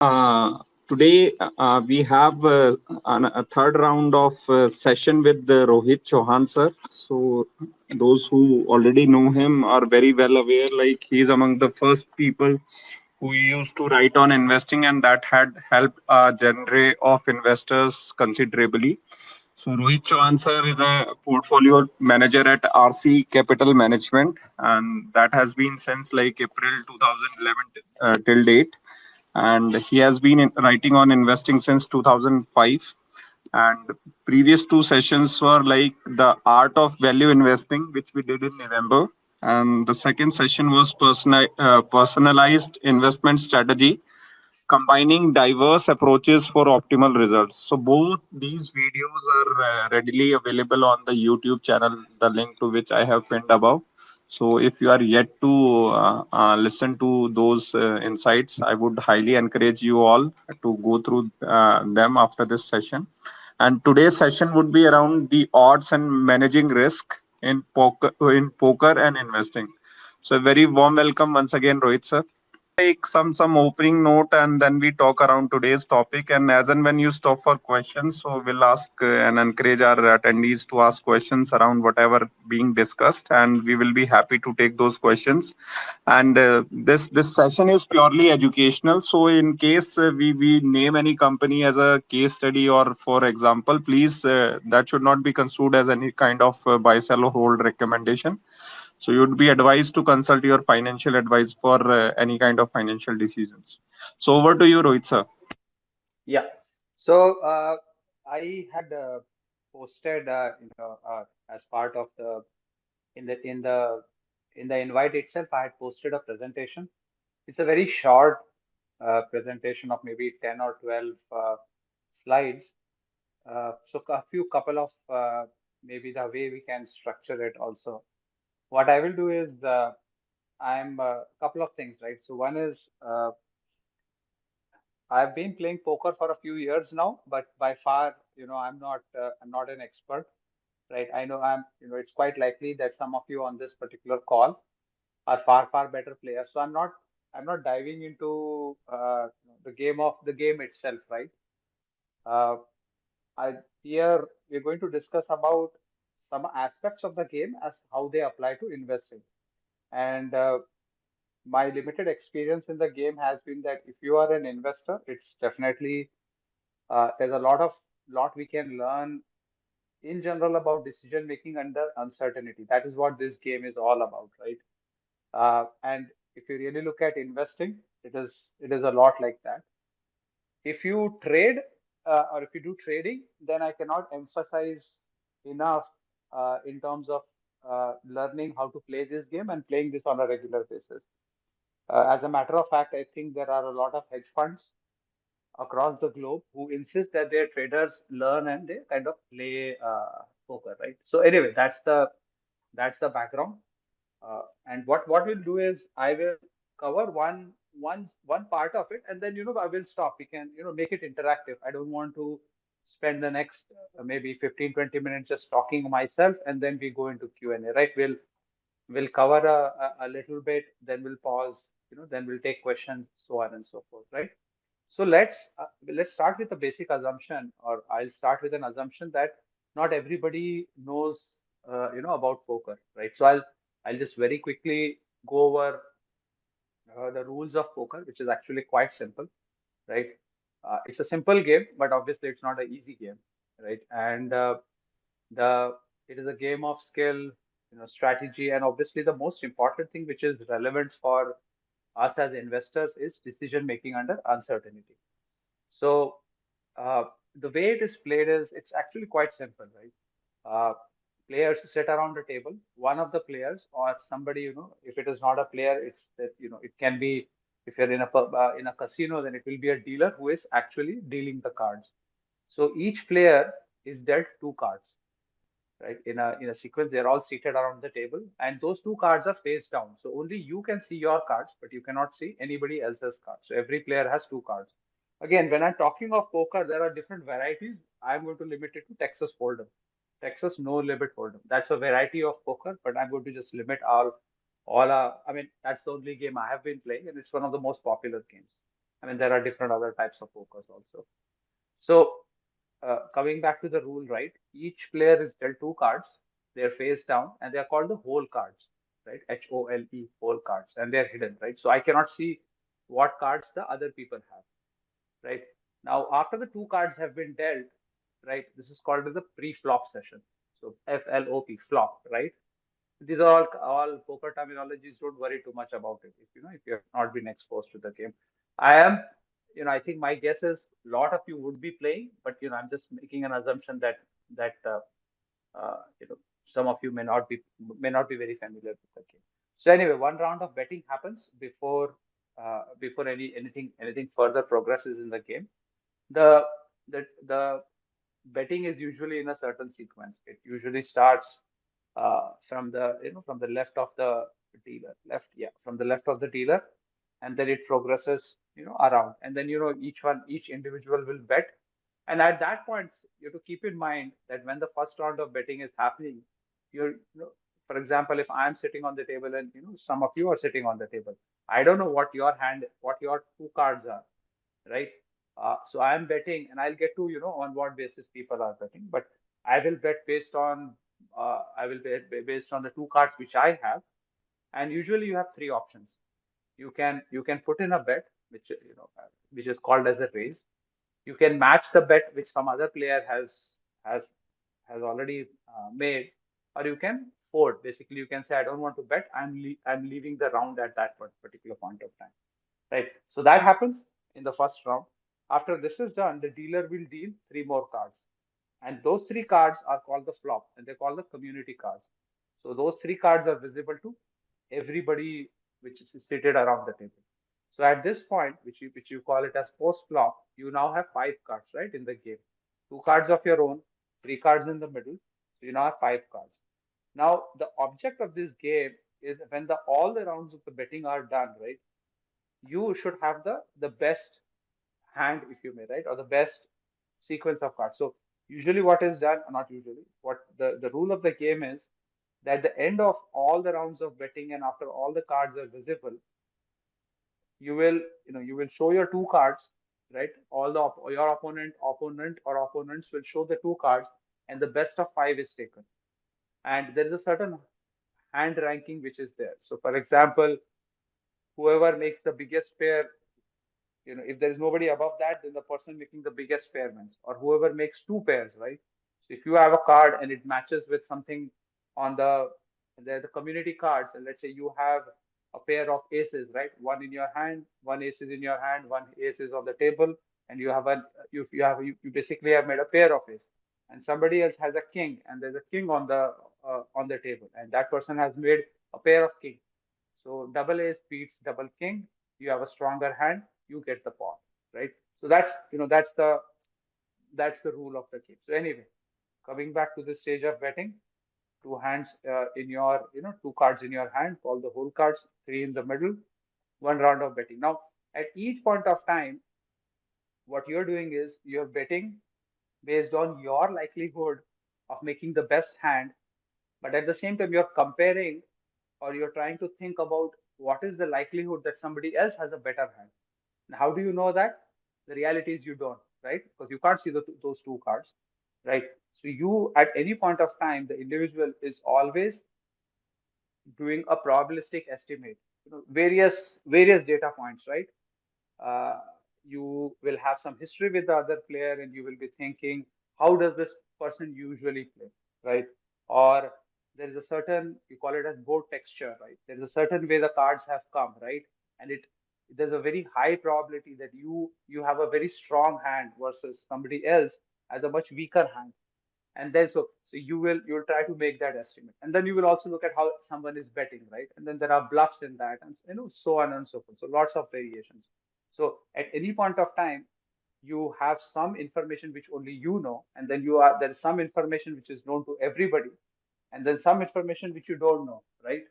Today we have a third round of session with Rohit Chauhan sir. So those who already know him are very well aware. Like he is among the first people who used to write on investing, and that had helped a genre of investors considerably. So Rohit Chauhan sir is a portfolio manager at RC Capital Management, and that has been since like April 2011 till date, and he has been writing on investing since 2005. And previous two sessions were like the art of value investing, which we did in November, and the second session was personalized investment strategy, combining diverse approaches for optimal results. So both these videos are readily available on the YouTube channel, the link to which I have pinned above. So if you are yet to listen to those insights, I would highly encourage you all to go through them after this session. And today's session would be around the odds and managing risk in poker and investing. So a very warm welcome once again, Rohit sir. Like some opening note, and then we talk around today's topic, and as and when you stop for questions, so we'll ask and encourage our attendees to ask questions around whatever being discussed, and we will be happy to take those questions. And this session is purely educational, so in case we name any company as a case study or for example, please that should not be construed as any kind of buy sell or hold recommendation. So you would be advised to consult your financial advice for any kind of financial decisions. So over to you, Rohit sir. Yeah. So I had posted, as part of the in the in the in the invite itself, I had posted a presentation. It's a very short presentation of maybe 10 or 12 slides. So a few couple of maybe the way we can structure it also. What I will do is I'm a couple of things, right? So one is I've been playing poker for a few years now, but by far, I'm not an expert, right? I know it's quite likely that some of you on this particular call are far better players. So I'm not diving into the game itself, right? Uh, I Here we're going to discuss about some aspects of the game as how they apply to investing. And my limited experience in the game has been that if you are an investor, it's definitely there's a lot we can learn in general about decision making under uncertainty. That is what this game is all about, right? And if you really look at investing, it is a lot like that. If you trade or if you do trading, then I cannot emphasize enough in terms of learning how to play this game and playing this on a regular basis. As a matter of fact, I think there are a lot of hedge funds across the globe who insist that their traders learn and they kind of play poker, right? So anyway, that's the background. And what we'll do is I will cover one part of it, and then I will stop. We can make it interactive. I don't want to spend the next maybe 15-20 minutes just talking myself, and then we go into Q&A, right? We'll cover a little bit, then we'll pause, then we'll take questions, so on and so forth, right? So let's start with the basic assumption, or I'll start with an assumption that not everybody knows about poker, right? So I'll just very quickly go over the rules of poker, which is actually quite simple, right? It's a simple game, but obviously it's not an easy game, right? And the it is a game of skill, strategy, and obviously the most important thing which is relevant for us as investors is decision making under uncertainty. So uh, the way it is played is it's actually quite simple, right? Uh, Players sit around the table. One of the players or somebody, if it is not a player, it's that it can be, if you're in in a casino, then it will be a dealer who is actually dealing the cards. So each player is dealt two cards, right? In a sequence, they're all seated around the table, and those two cards are face down. So only you can see your cards, but you cannot see anybody else's cards. So every player has two cards. Again, when I'm talking of poker, there are different varieties. I'm going to limit it to Texas Hold'em. Texas no limit Hold'em. That's a variety of poker, but I'm going to just limit all. I mean, that's the only game I have been playing, and it's one of the most popular games. I mean, there are different other types of pokers also. So, coming back to the rule, right? Each player is dealt two cards. They're face down, and they are called the whole cards, right? HOLE, whole cards, and they're hidden, right? So I cannot see what cards the other people have, right? Now, after the two cards have been dealt, right? This is called the pre-flop session. So FLOP, flop, right? These are all poker terminologies. Don't worry too much about it. If if you have not been exposed to the game, I am. I think my guess is a lot of you would be playing, but I'm just making an assumption that some of you may not be very familiar with the game. So anyway, one round of betting happens before anything further progresses in the game. The the betting is usually in a certain sequence. It usually starts from the left of the dealer, from the left of the dealer, and then it progresses around, and then each individual will bet, and at that point you have to keep in mind that when the first round of betting is happening, you're for example, if I'm sitting on the table and some of you are sitting on the table, I don't know what your two cards are, right? So I'm betting, and I'll get to on what basis people are betting, but I will bet based on the two cards which I have, and usually you have three options. You can put in a bet, which is called as a raise. You can match the bet which some other player has has already made, or you can fold. Basically, you can say, I don't want to bet. I'm leaving the round at that particular point of time. Right. So that happens in the first round. After this is done, the dealer will deal three more cards. And those three cards are called the flop, and they're called the community cards. So those three cards are visible to everybody which is seated around the table. So at this point, which you call it as post flop, you now have five cards, right, in the game. Two cards of your own, three cards in the middle. So you now have five cards. Now the object of this game is when the all the rounds of the betting are done, right? You should have the best hand, if you may, right, or the best sequence of cards. So usually what is done, or not usually, what the rule of the game is that at the end of all the rounds of betting and after all the cards are visible, you will show your two cards, right? Your opponent or opponents will show the two cards, and the best of five is taken. And there is a certain hand ranking which is there. So for example, whoever makes the biggest pair, if there is nobody above that, then the person making the biggest pair wins, or whoever makes two pairs, right? So if you have a card and it matches with something on the community cards, and let's say you have a pair of aces, right? One in your hand, one ace is in your hand, one ace is on the table, and you basically have made a pair of ace, and somebody else has a king, and there's a king on the table, and that person has made a pair of king. So double ace beats double king. You have a stronger hand. You get the pawn, right? So that's the rule of the game. So anyway, coming back to the stage of betting, two hands in your two cards in your hand, called the whole cards, three in the middle, one round of betting. Now at each point of time, what you're doing is you're betting based on your likelihood of making the best hand, but at the same time you're comparing, or you're trying to think about what is the likelihood that somebody else has a better hand. And how do you know that? The reality is you don't, right? Because you can't see those two cards, right? So you, at any point of time, the individual is always doing a probabilistic estimate, various data points, right? uh, you will have some history with the other player, and you will be thinking, how does this person usually play, right? Or there is a certain, you call it as board texture, right? There is a certain way the cards have come, right? And there's a very high probability that you have a very strong hand versus somebody else has a much weaker hand. And then so you'll try to make that estimate, and then you will also look at how someone is betting, right? And then there are bluffs in that, and so on and so forth. So lots of variations. So at any point of time, you have some information which only you know, and then there is some information which is known to everybody, and then some information which you don't know, right?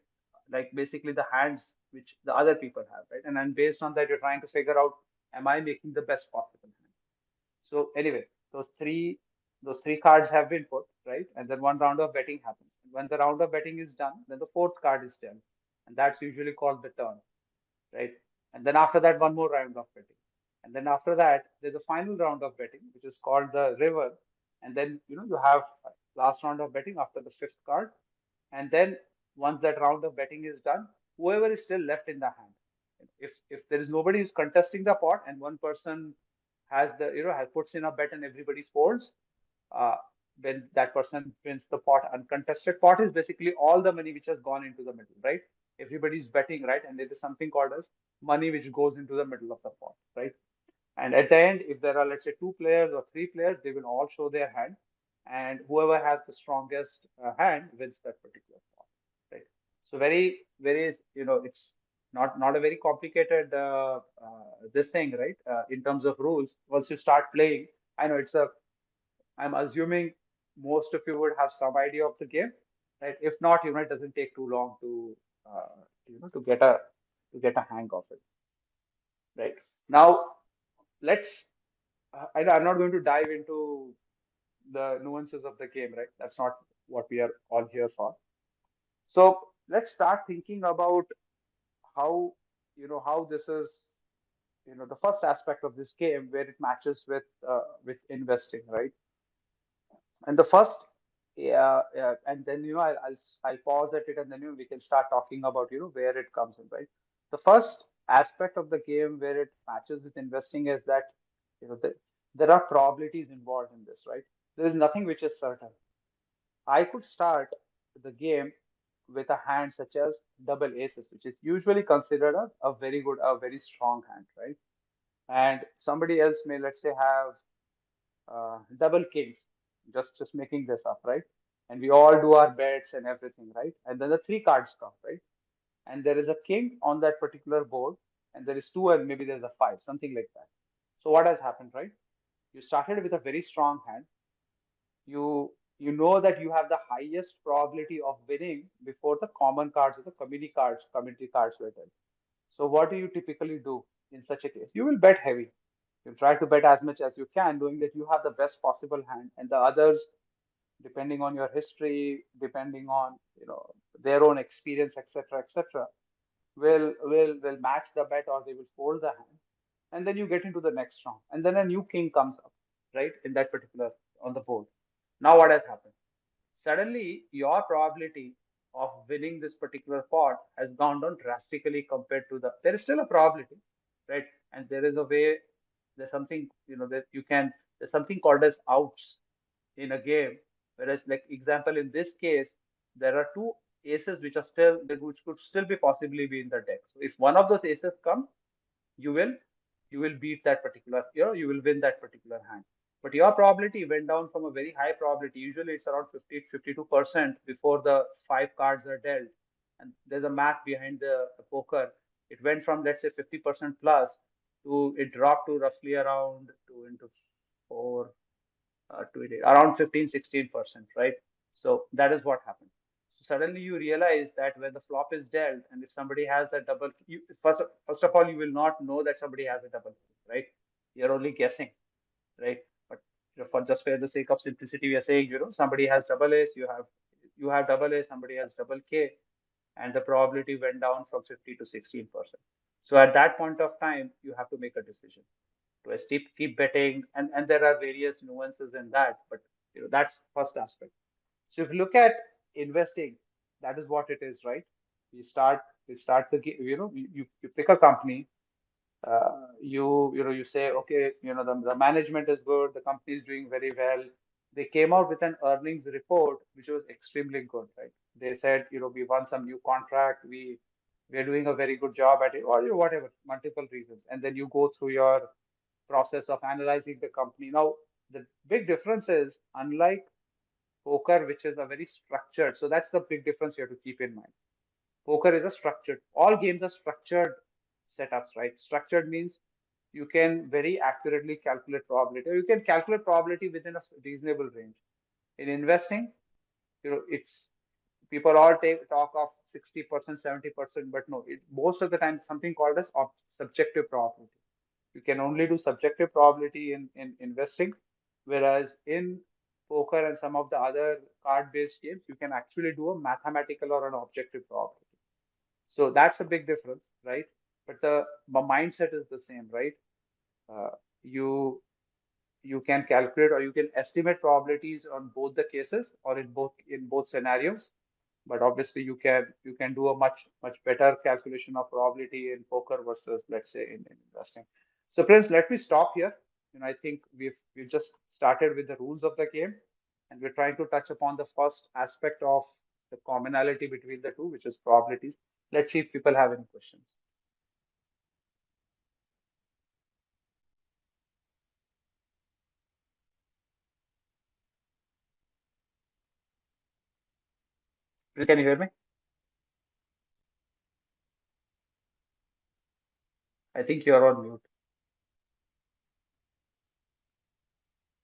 Like basically the hands which the other people have, right? And then based on that, you're trying to figure out, am I making the best possible hand? So anyway, those three cards have been put, right? And then one round of betting happens. And when the round of betting is done, then the fourth card is dealt. And that's usually called the turn, right? And then after that, one more round of betting. And then after that, there's a final round of betting, which is called the river. And then, you have last round of betting after the fifth card. And then once that round of betting is done, whoever is still left in the hand, if there is nobody who's contesting the pot and one person has the, has puts in a bet and everybody folds, uh, then that person wins the pot. Uncontested pot is basically all the money which has gone into the middle, right? Everybody's betting, right? And there is something called as money which goes into the middle of the pot, right? And at the end, if there are, let's say, two players or three players, they will all show their hand, and whoever has the strongest hand wins that particular pot, right? So very, it's not a very complicated this thing, right? In terms of rules, once you start playing, I know I'm assuming most of you would have some idea of the game, right? If not, it doesn't take too long to to get a hang of it, right? Now let's. I'm not going to dive into the nuances of the game, right? That's not what we are all here for. So let's start thinking about how how this is the first aspect of this game where it matches with investing, right? And the first, yeah, and then I'll pause at it, and then we can start talking about where it comes in, right? The first aspect of the game where it matches with investing is that there are probabilities involved in this, right? There is nothing which is certain. I could start the game with a hand such as double aces, which is usually considered a very good, a very strong hand, right? And somebody else may, let's say, have double kings, just making this up, right? And we all do our bets and everything, right? And then the three cards come, right? And there is a king on that particular board, and there is two, and maybe there's a five, something like that. So what has happened, right? You started with a very strong hand. You know that you have the highest probability of winning before the common cards or the community cards were dealt. So what do you typically do in such a case? You will bet heavy. You try to bet as much as you can, knowing that you have the best possible hand, and the others, depending on your history, depending on their own experience, etc., etc., will match the bet or they will fold the hand, and then you get into the next round, and then a new king comes up, right, in that particular on the board. Now what has happened? Suddenly, your probability of winning this particular pot has gone down drastically compared to the. There is still a probability, right? And there is a way. There's something that you can. There's something called as outs in a game. Whereas, like example, in this case, there are two aces which are still which could still be possibly be in the deck. So if one of those aces come, you will beat that particular, you will win that particular hand. But your probability went down from a very high probability. Usually it's around 52% before the five cards are dealt. And there's a math behind the poker. It went from, let's say, 50% plus to it dropped to roughly around 2 into 4, around 15, 16%, right? So that is what happened. So suddenly you realize that when the flop is dealt, and if somebody has a double, first of all, you will not know that somebody has a double, right? You're only guessing, right? But for just for the sake of simplicity, we are saying, somebody has double ace, you have double ace, somebody has double K, and the probability went down from 50 to 16%. So at that point of time, you have to make a decision to keep betting, and there are various nuances in that, but that's first aspect. So if you look at investing, that is what it is, right? We start the you pick a company, you say, okay, the management is good, the company is doing very well. They came out with an earnings report which was extremely good, right? They said, we won some new contract, we're doing a very good job at it, or whatever, multiple reasons. And then you go through your process of analyzing the company. Now, the big difference is, unlike poker, which is a very structured, so that's the big difference you have to keep in mind. Poker is a structured, all games are structured setups, right? Structured means you can very accurately calculate probability, or you can calculate probability within a reasonable range. In investing, it's people all talk of 60%, 70%, but no, most of the time something called as subjective probability. You can only do subjective probability in investing, whereas in poker and some of the other card-based games, you can actually do a mathematical or an objective probability. So that's a big difference, right? But the mindset is the same, right? uh, you you can calculate or you can estimate probabilities on both the cases or in both scenarios. But obviously you can do a much better calculation of probability in poker versus, let's say, in investing. So friends, let me stop here. I think we've just started with the rules of the game, and we're trying to touch upon the first aspect of the commonality between the two, which is probabilities. Let's see if people have any questions. Prince, can you hear me? I think you're on mute.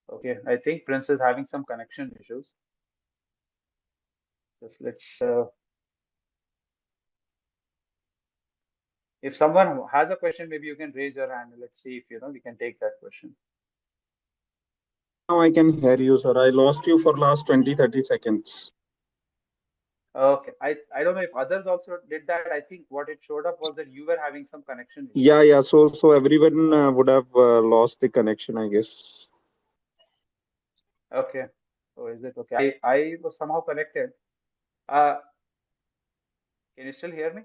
Okay, I think Prince is having some connection issues. Just let's if someone has a question, maybe you can raise your hand and let's see if we can take that question. Now I can hear you, sir. I lost you for last 20-30 seconds. Okay, I don't know if others also did that. I think what it showed up was that you were having some connection issues. Yeah, yeah. So everyone would have lost the connection, I guess. Okay, so is it okay? I was somehow connected. Uh, can you still hear me?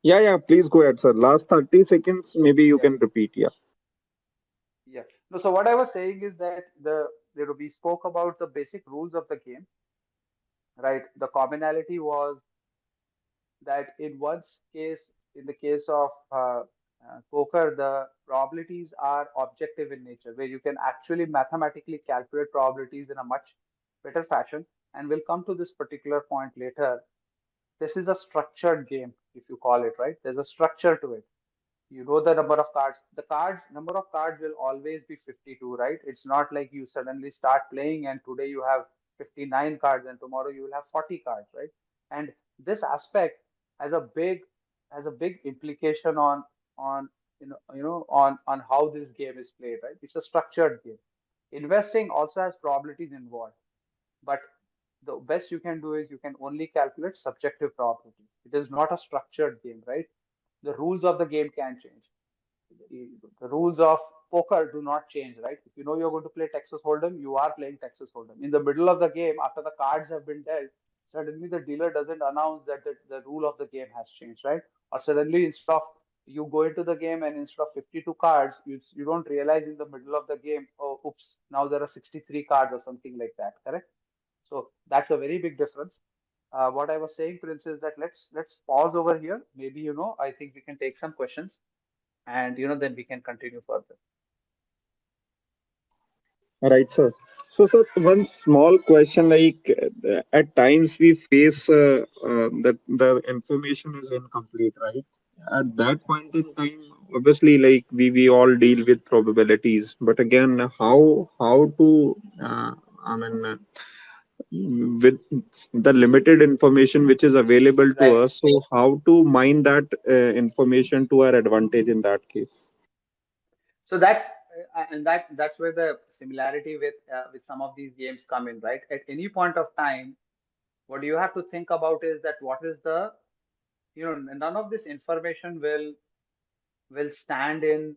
Yeah, yeah. Please go ahead, sir. Last 30 seconds, maybe you Yeah, can repeat. Yeah. yeah. No, so what I was saying is that we spoke about the basic rules of the game, right? The commonality was that in one's case, in the case of poker, the probabilities are objective in nature, where you can actually mathematically calculate probabilities in a much better fashion. And we'll come to this particular point later. This is a structured game, if you call it, right? There's a structure to it. You know the number of cards. The number of cards will always be 52, right? It's not like you suddenly start playing and today you have 59 cards and tomorrow you will have 40 cards, right? And this aspect has a big implication on on how this game is played, right? It's a structured game. Investing also has probabilities involved, but the best you can do is you can only calculate subjective probabilities. It is not a structured game, right? The rules of the game can change. The rules of poker do not change, right? If you know you're going to play Texas Hold'em, you are playing Texas Hold'em. In the middle of the game, after the cards have been dealt, suddenly the dealer doesn't announce that the rule of the game has changed, right? Or suddenly instead of you go into the game and instead of 52 cards, you don't realize in the middle of the game, oh, oops, now there are 63 cards or something like that, correct? So that's a very big difference. What I was saying, Prince, is that let's pause over here. Maybe I think we can take some questions, and then we can continue further. Right, sir. So, sir, one small question like at times we face that the information is incomplete, right? At that point in time, obviously, like we all deal with probabilities, but again, how to, I mean, with the limited information which is available to Right. us, so how to mine that information to our advantage in that case? So that's where the similarity with some of these games come in, right? At any point of time, what you have to think about is that what is the none of this information will stand in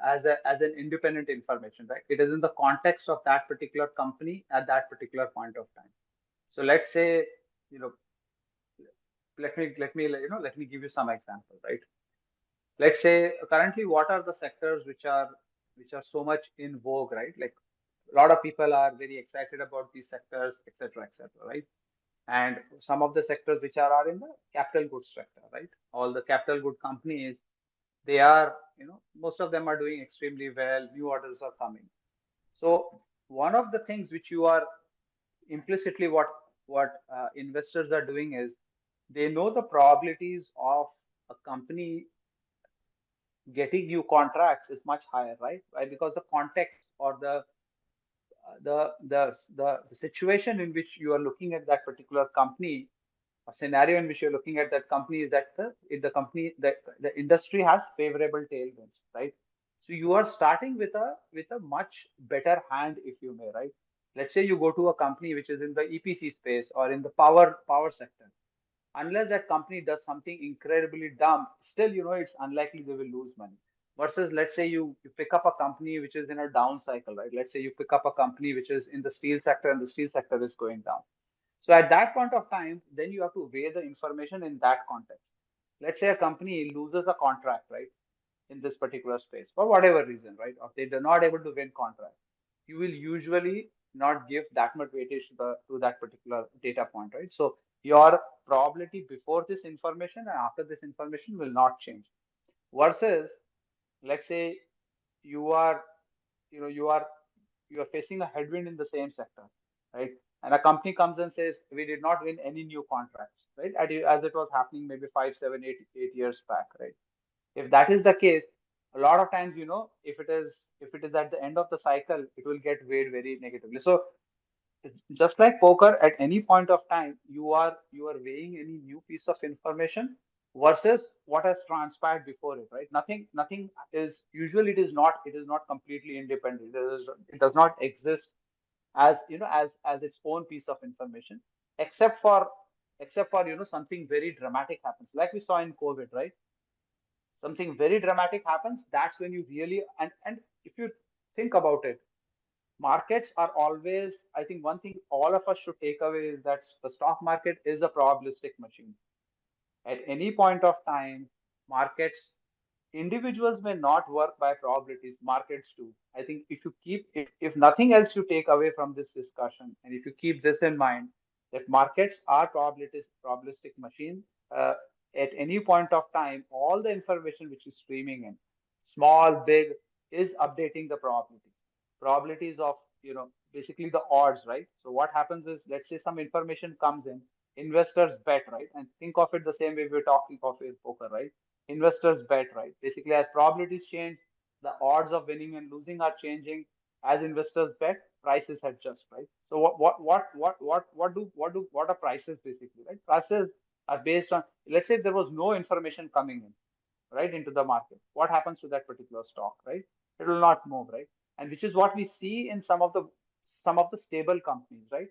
as an independent information, right? It is in the context of that particular company at that particular point of time. So let's say, you know let me give you some example, right? Let's say currently what are the sectors which are so much in vogue, right? Like a lot of people are very excited about these sectors, etc., right? And some of the sectors which are in the capital goods sector, right? All the capital good companies, they are, most of them are doing extremely well. New orders are coming. So one of the things which you are implicitly what investors are doing is they know the probabilities of a company getting new contracts is much higher, right? Right, because the context or the situation in which you are looking at that particular company, a scenario in which you're looking at that company is that the industry has favorable tailwinds, right? So you are starting with a much better hand, if you may, right? Let's say you go to a company which is in the EPC space or in the power sector. Unless that company does something incredibly dumb, still it's unlikely they will lose money. versus let's say you pick up a company which is in a down cycle, right? Let's say you pick up a company which is in the steel sector and the steel sector is going down. So at that point of time, then you have to weigh the information in that context. Let's say a company loses a contract, right, in this particular space for whatever reason, right, or they are not able to win contract. You will usually not give that much weightage to that particular data point, right? So your probability before this information and after this information will not change. Versus, let's say you are you know you are facing a headwind in the same sector, right? And a company comes and says we did not win any new contracts, right? As it was happening maybe 5 7 8 8 years back, right? If that is the case, a lot of times, if it is at the end of the cycle, it will get weighed very negatively. So just like poker, at any point of time, you are weighing any new piece of information versus what has transpired before it, right? Nothing is usually it is not completely independent. It does not exist as as its own piece of information, except for something very dramatic happens, like we saw in COVID, right? Something very dramatic happens. That's when you really and if you think about it, markets are always, I think one thing all of us should take away is that the stock market is a probabilistic machine. At any point of time, markets, individuals may not work by probabilities, markets do. I think if nothing else you take away from this discussion, and if you keep this in mind, that markets are probabilistic machine. uh, at any point of time, all the information which is streaming in, small big, is updating the probabilities of, basically the odds, right? So what happens is, let's say some information comes in, investors bet, right? And think of it the same way we're talking of in poker, right? Investors bet, right? Basically, as probabilities change, the odds of winning and losing are changing. As investors bet, prices adjust, right? So what are prices basically, right? Prices are based on, let's say there was no information coming in, right, into the market. What happens to that particular stock, right? It will not move, right? And which is what we see in some of the stable companies, right?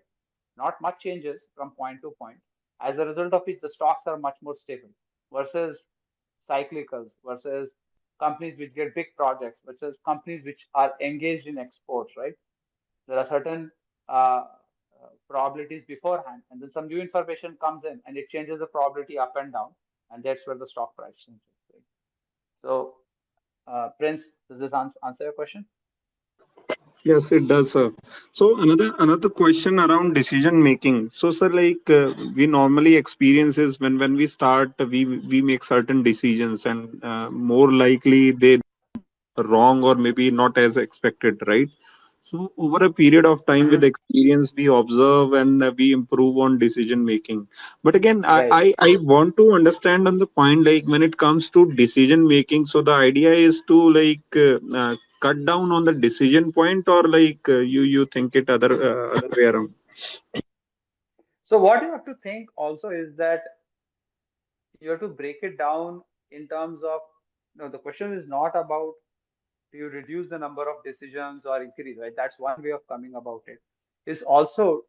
Not much changes from point to point, as a result of which the stocks are much more stable versus cyclicals, versus companies which get big projects, versus companies which are engaged in exports, right? There are certain probabilities beforehand, and then some new information comes in and it changes the probability up and down, and that's where the stock price changes. Right? So, Prince, does this answer your question? Yes, it does, sir. So another question around decision making. So, sir, like we normally experience is when we start, we make certain decisions, and more likely they wrong or maybe not as expected, right? So over a period of time with Hmm. experience, we observe and we improve on decision making. But again, Right. I want to understand on the point, like when it comes to decision making. So the idea is to like cut down on the decision point, or like you think it other way around. So what you have to think also is that you have to break it down in terms of, no, the question is not about do you reduce the number of decisions or increase, right? That's one way of coming about it. Is also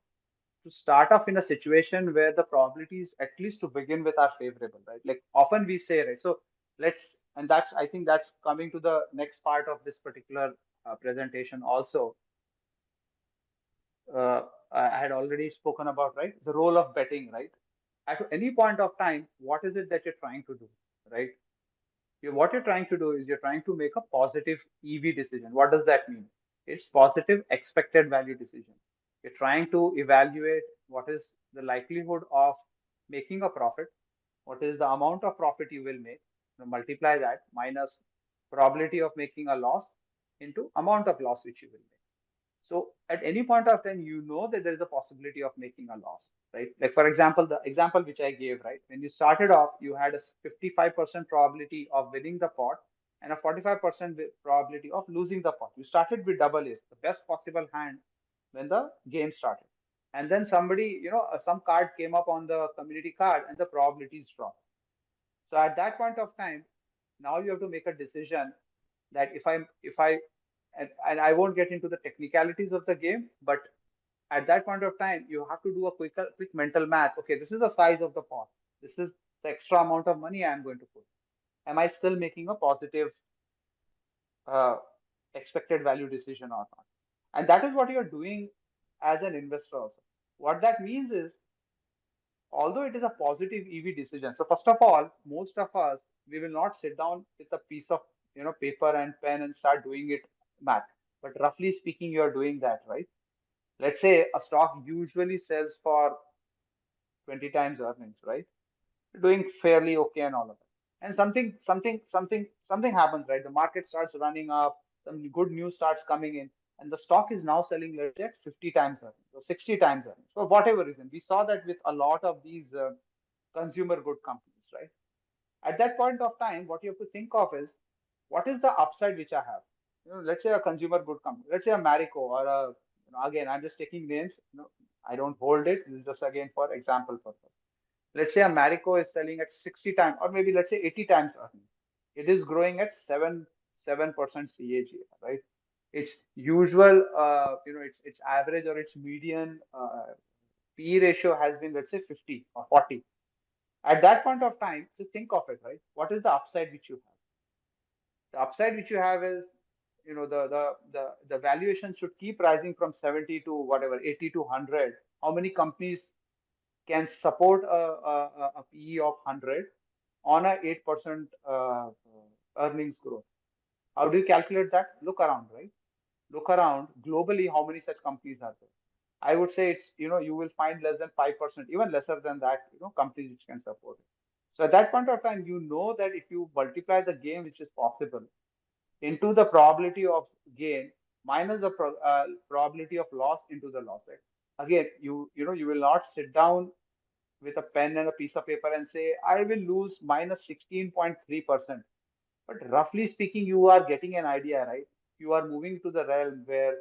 to start off in a situation where the probabilities, at least to begin with, are favorable, right? Like often we say, right? So and that's, I think that's coming to the next part of this particular presentation also. I had already spoken about, right? The role of betting, right? At any point of time, what is it that you're trying to do, right? What you're trying to do is you're trying to make a positive EV decision. What does that mean? It's positive expected value decision. You're trying to evaluate what is the likelihood of making a profit, what is the amount of profit you will make, multiply that minus probability of making a loss into amount of loss which you will make. So at any point of time, you know that there is a possibility of making a loss, right? Like for example, the example which I gave, right? When you started off, you had a 55% probability of winning the pot and a 45% probability of losing the pot. You started with double ace, the best possible hand when the game started. And then somebody, some card came up on the community card and the probabilities dropped. So at that point of time, now you have to make a decision that if I and I won't get into the technicalities of the game, but at that point of time, you have to do a quick mental math. Okay, this is the size of the pot. This is the extra amount of money I am going to put. Am I still making a positive uh, expected value decision or not. And that is what you're doing as an investor also. What that means is, although it is a positive EV decision, so first of all, most of us, we will not sit down with a piece of paper and pen and start doing it math. But roughly speaking, you're doing that, right? Let's say a stock usually sells for 20 times earnings, right? Doing fairly okay and all of that. And something happens, right? The market starts running up, some good news starts coming in, and the stock is now selling, let's say, at 50 times earnings or 60 times earnings. For whatever reason. We saw that with a lot of these consumer good companies, right? At that point of time, what you have to think of is, what is the upside which I have? Let's say a consumer good company, let's say a Marico or a, again, I'm just taking names, I don't hold it. This is just again for example purpose. Let's say a Marico is selling at 60 times, or maybe let's say 80 times earnings. It is growing at 7% CAGR, right? Its usual, its average or its median PE ratio has been, let's say, 50 or 40. At that point of time, just think of it, right? What is the upside which you have? The upside which you have is, the valuation should keep rising from 70 to whatever, 80 to 100. How many companies can support a PE of 100 on a 8% earnings growth? How do you calculate that? Look around, right? Look around globally, how many such companies are there? I would say it's, you will find less than 5%, even lesser than that, companies which can support it. So at that point of time, you know that if you multiply the gain which is possible into the probability of gain minus the probability of loss into the loss, right? Again, you will not sit down with a pen and a piece of paper and say, I will lose minus 16.3%. But roughly speaking, you are getting an idea, right? You are moving to the realm where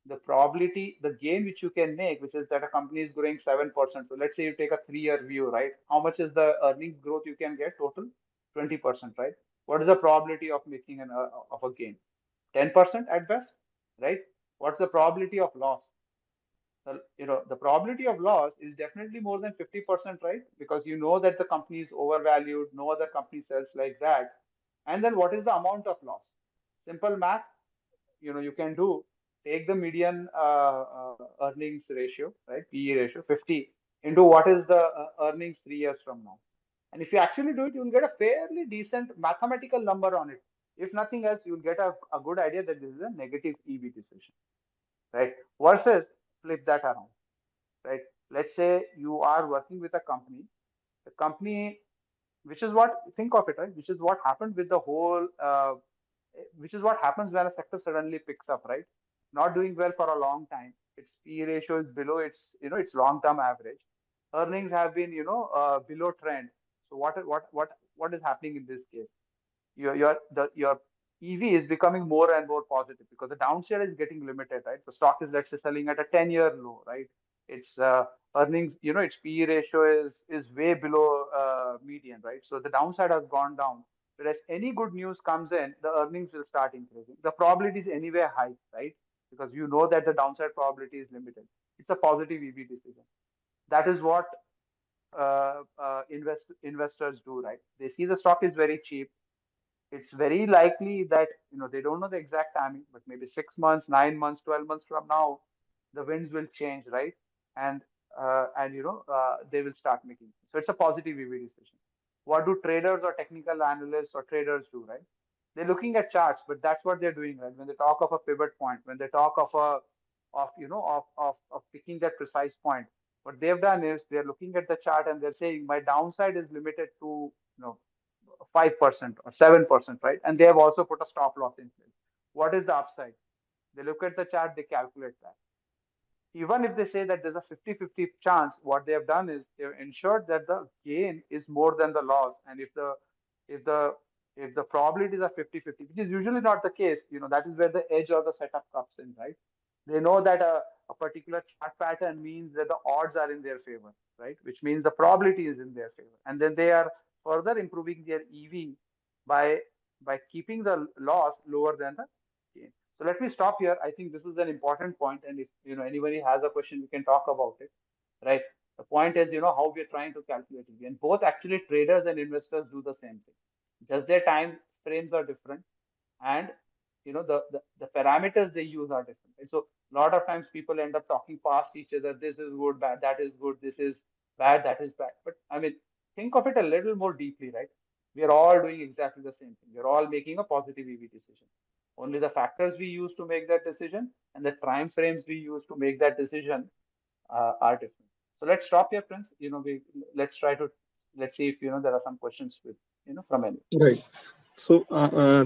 the probability, the gain which you can make, which is that a company is growing 7%. So let's say you take a 3-year view, right? How much is the earnings growth you can get total? 20%, right? What is the probability of making of a gain? 10% at best, right? What's the probability of loss? The probability of loss is definitely more than 50%, right? Because you know that the company is overvalued, no other company sells like that. And then what is the amount of loss? Simple math, you can do, take the median earnings ratio, right? PE ratio 50 into what is the earnings 3 years from now. And if you actually do it, you'll get a fairly decent mathematical number on it. If nothing else, you'll get a good idea that this is a negative EV decision, right? Versus flip that around, right? Let's say you are working with a company, the company, which is what, think of it, right? Which is what happened with the whole, which is what happens when a sector suddenly picks up, right? Not doing well for a long time. Its P ratio is below its long-term average. Earnings have been, below trend. So what is happening in this case? Your EV is becoming more and more positive because the downside is getting limited, right? The stock is, let's say, selling at a 10-year low, right? Its earnings, its PE ratio is way below median, right? So the downside has gone down. Whereas any good news comes in, the earnings will start increasing. The probability is anyway high, right? Because you know that the downside probability is limited. It's a positive EV decision. That is what investors do, right? They see the stock is very cheap. It's very likely that they don't know the exact timing, but maybe 6 months, 9 months, 12 months from now, the winds will change, right? And they will start making. So it's a positive EV decision. What do traders or technical analysts or traders do, right? They're looking at charts, but that's what they're doing, right? When they talk of a pivot point, when they talk of picking that precise point, what they've done is they're looking at the chart and they're saying my downside is limited to 5% or 7%, right? And they have also put a stop loss in place. What is the upside? They look at the chart, they calculate that. Even if they say that there's a 50-50 chance, what they have done is they've ensured that the gain is more than the loss. And if the probabilities are 50-50, which is usually not the case, that is where the edge or the setup comes in, right? They know that a particular chart pattern means that the odds are in their favor, right? Which means the probability is in their favor. And then they are further improving their EV by keeping the loss lower than the gain. So let me stop here. I think this is an important point, and if anybody has a question, we can talk about it, right? The point is, how we're trying to calculate it. And both actually traders and investors do the same thing. Just their time frames are different, and the parameters they use are different. And so a lot of times people end up talking past each other. This is good, bad, that is good, this is bad, that is bad. But I mean, think of it a little more deeply, right? We are all doing exactly the same thing. We're all making a positive EV decision. Only the factors we use to make that decision and the time frames we use to make that decision are different. So let's stop here, Prince. Let's try to let's see if there are some questions with from any. Right. So,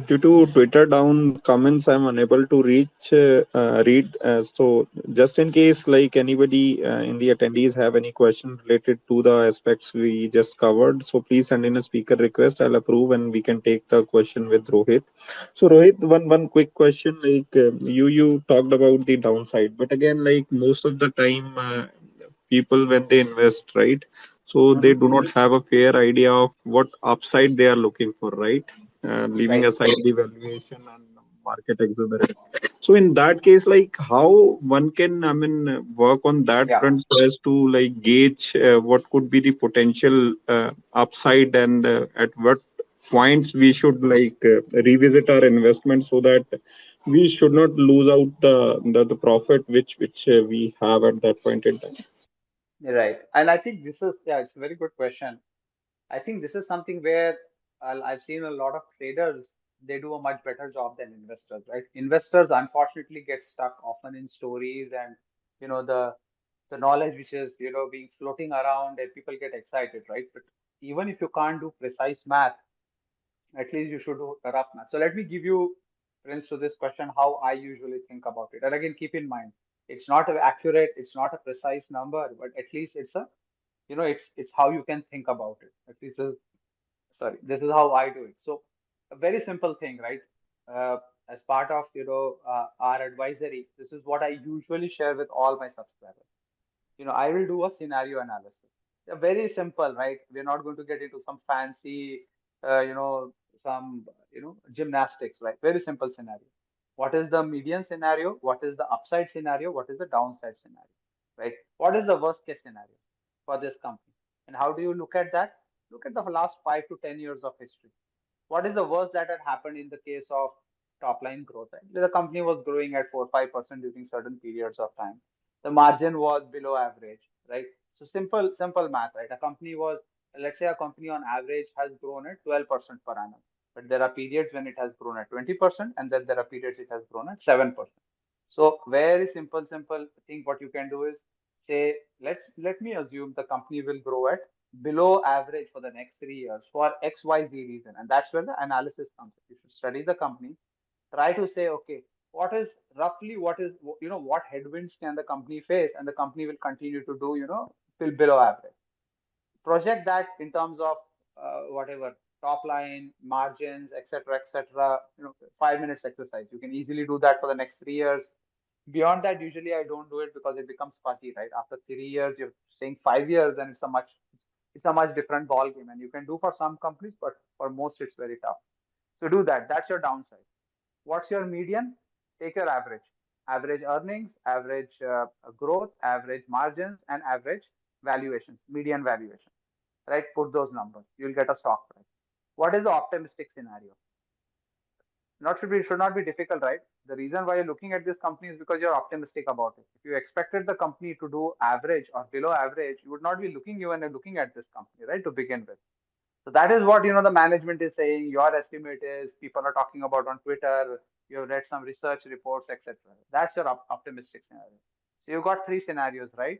due to Twitter down comments, I'm unable to read. So, just in case, like anybody in the attendees have any question related to the aspects we just covered, so please send in a speaker request. I'll approve, and we can take the question with Rohit. So, Rohit, one quick question. Like you talked about the downside, but again, like most of the time, people when they invest, right? So they Mhm. do not have a fair idea of what upside they are looking for, right? Leaving Right. aside the valuation and market exuberance. So in that case, like how one can, I mean, work on that Yeah. front so as to like gauge what could be the potential upside and at what points we should like revisit our investment so that we should not lose out the profit which we have at that point in time. Right. And I think this is, yeah, it's a very good question. I think this is something where I've seen a lot of traders, they do a much better job than investors, right? Investors unfortunately get stuck often in stories and, the knowledge which is, being floating around and people get excited, right? But even if you can't do precise math, at least you should do a rough math. So let me give you, Prince, to this question, how I usually think about it. And again, keep in mind, it's not accurate, it's not a precise number, but at least it's how you can think about it. At least, sorry, this is how I do it. So a very simple thing, right? Uh, as part of our advisory, this is what I usually share with all my subscribers. I will do a scenario analysis. They're very simple, right? We're not going to get into some fancy, uh, you know, some, gymnastics, right? Very simple scenario. What is the median scenario? What is the upside scenario? What is the downside scenario, right? What is the worst case scenario for this company? And how do you look at that? Look at the last 5 to 10 years of history. What is the worst that had happened in the case of top line growth? Right? The company was growing at 4 5% during certain periods of time. The margin was below average, right? So simple math, right? Let's say a company on average has grown at 12% per annum, but there are periods when it has grown at 20%, and then there are periods it has grown at 7%. So very simple thing. What you can do is say, let me assume the company will grow at below average for the next 3 years for XYZ reason. And that's where the analysis comes in. You should study the company, try to say, okay, what headwinds can the company face, and the company will continue to do, till below average. Project that in terms of whatever top line, margins, etc., etc. 5 minutes exercise. You can easily do that for the next 3 years. Beyond that, usually I don't do it because it becomes fuzzy, right? After 3 years, you're saying 5 years, then it's a much different ball game, and you can do for some companies, but for most it's very tough. So do that. That's your downside. What's your median? Take your average. Average earnings, average growth, average margins, and average valuations, median valuation. Right? Put those numbers. You'll get a stock price. What is the optimistic scenario? Not should not be difficult, right? The reason why you're looking at this company is because you're optimistic about it. If you expected the company to do average or below average, you would not be looking even at looking at this company, right? To begin with. So that is what the management is saying. Your estimate is people are talking about on Twitter. You have read some research reports, etc. That's your optimistic scenario. So you've got three scenarios, right?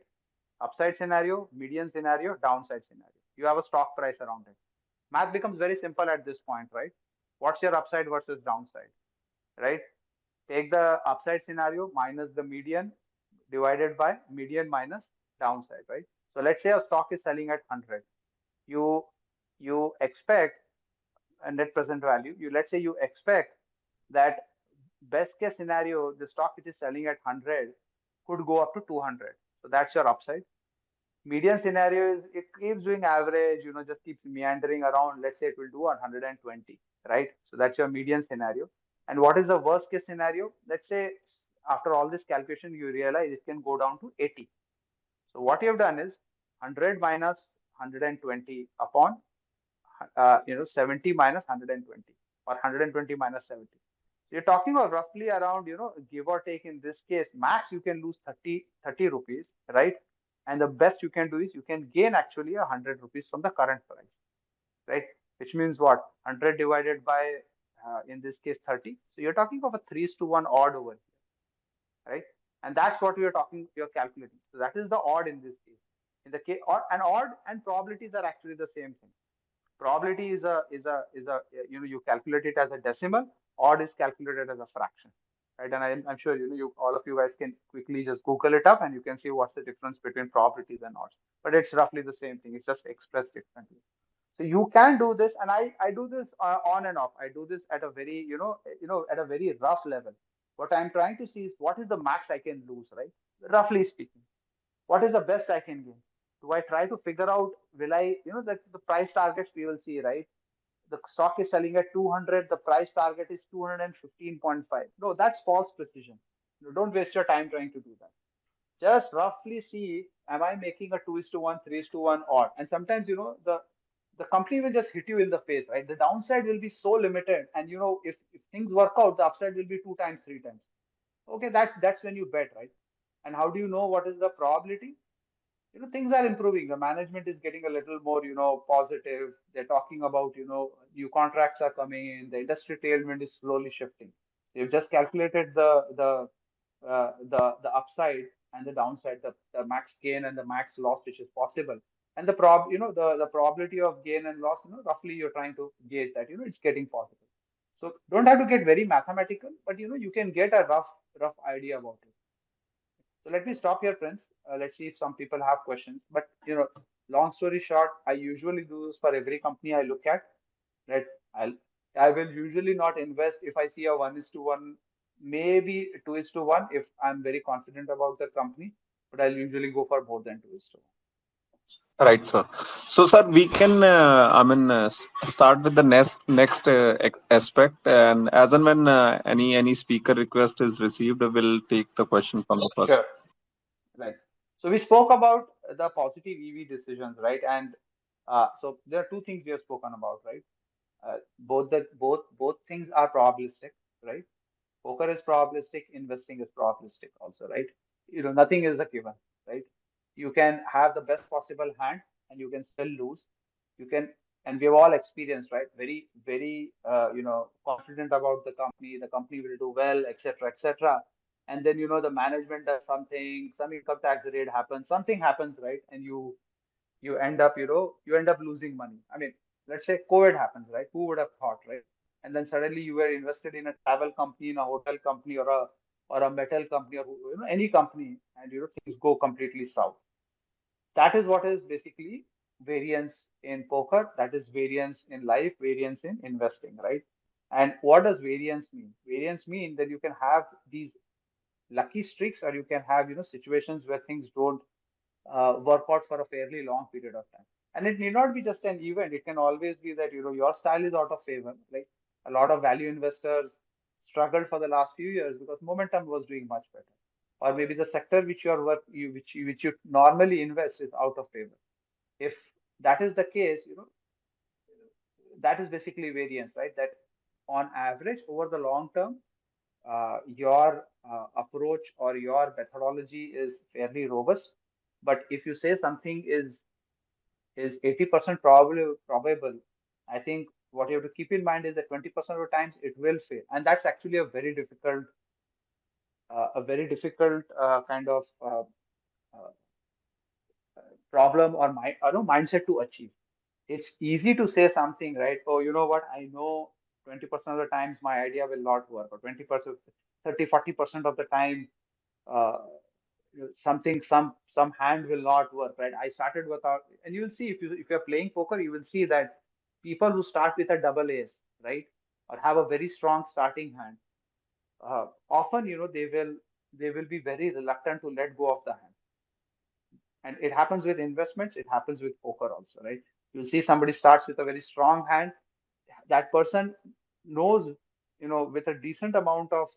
Upside scenario, median scenario, downside scenario. You have a stock price around it. Math becomes very simple at this point, right? What's your upside versus downside, right? Take the upside scenario minus the median divided by median minus downside, right? So let's say a stock is selling at 100. You you expect a net present value. Let's say you expect that best case scenario, the stock which is selling at 100 could go up to 200. So that's your upside. Median scenario is it keeps doing average, just keeps meandering around. Let's say it will do 120, right? So that's your median scenario. And what is the worst case scenario? Let's say after all this calculation, you realize it can go down to 80. So what you have done is 100 minus 120 upon 70 minus 120 or 120 minus 70. You're talking about roughly around, give or take in this case, max you can lose 30 rupees, right? And the best you can do is you can gain actually 100 rupees from the current price, right? Which means what? 100 divided by, in this case, 30. So you're talking of a 3 to 1 odd over here, right? And that's what you're calculating. So that is the odd in this case. In the case, odd and probabilities are actually the same thing. Probability is a you calculate it as a decimal. Odd is calculated as a fraction, right? And I'm sure you all of you guys can quickly just Google it up and you can see what's the difference between probabilities and odds. But it's roughly the same thing. It's just expressed differently. So you can do this, and I do this on and off. I do this at a very at a very rough level. What I'm trying to see is what is the max I can lose, right? Roughly speaking, what is the best I can gain? Do I try to figure out, will I, the price targets we will see, right? The stock is selling at 200, the price target is 215.5. No, that's false precision. Don't waste your time trying to do that. Just roughly see, am I making a 2 is to 1, 3 is to 1 odd? And sometimes, the company will just hit you in the face, right? The downside will be so limited. And, if things work out, the upside will be two times, three times. Okay, that's when you bet, right? And how do you know what is the probability? Things are improving. The management is getting a little more positive. They're talking about new contracts are coming in. The industry tailwind is slowly shifting. So you've just calculated the upside and the downside, the max gain and the max loss which is possible. And the probability of gain and loss, roughly you're trying to gauge that it's getting positive. So don't have to get very mathematical, but you can get a rough idea about it. So let me stop here, Prince. Let's see if some people have questions. But long story short, I usually do this for every company I look at. Right? I'll I will usually not invest if I see a 1:1, maybe 2:1 if I'm very confident about the company. But I'll usually go for more than 2:1. Right, sir. So, sir, we can, start with the next aspect, and as and when any speaker request is received, we'll take the question from the first. Sure. Right. So we spoke about the positive EV decisions, right? And so there are two things we have spoken about, right? Both things are probabilistic, right? Poker is probabilistic, investing is probabilistic also, right? Nothing is a given, right? You can have the best possible hand and you can still lose. You can, and we've all experienced, right? Very, very, confident about the company will do well, etc., etc. And then, the management does something, some income tax rate happens, something happens, right? And you end up losing money. I mean, let's say COVID happens, right? Who would have thought, right? And then suddenly you were invested in a travel company, in a hotel company, or a metal company, or any company, and things go completely south. That is what is basically variance in poker. That is variance in life, variance in investing, right? And what does variance mean? Variance mean that you can have these lucky streaks, or you can have situations where things don't work out for a fairly long period of time. And it need not be just an event. It can always be that your style is out of favor. Like a lot of value investors struggled for the last few years because momentum was doing much better, or maybe the sector which you are which you normally invest is out of favor. If that is the case, that is basically variance, right? That on average over the long term, your approach or your methodology is fairly robust. But if you say something is 80% probable, I think what you have to keep in mind is that 20% of the times it will fail, and that's actually a very difficult kind of uh, problem or mindset to achieve. It's easy to say something, right? Oh, you know what? I know 20% of the times my idea will not work, or 20%, 30, 40% of the time uh, something some hand will not work, right? I started without, and you will see if you're playing poker, you will see that people who start with a double ace, right, or have a very strong starting hand, often they will be very reluctant to let go of the hand. And it happens with investments, it happens with poker also, right? You'll see somebody starts with a very strong hand. That person knows, with a decent amount of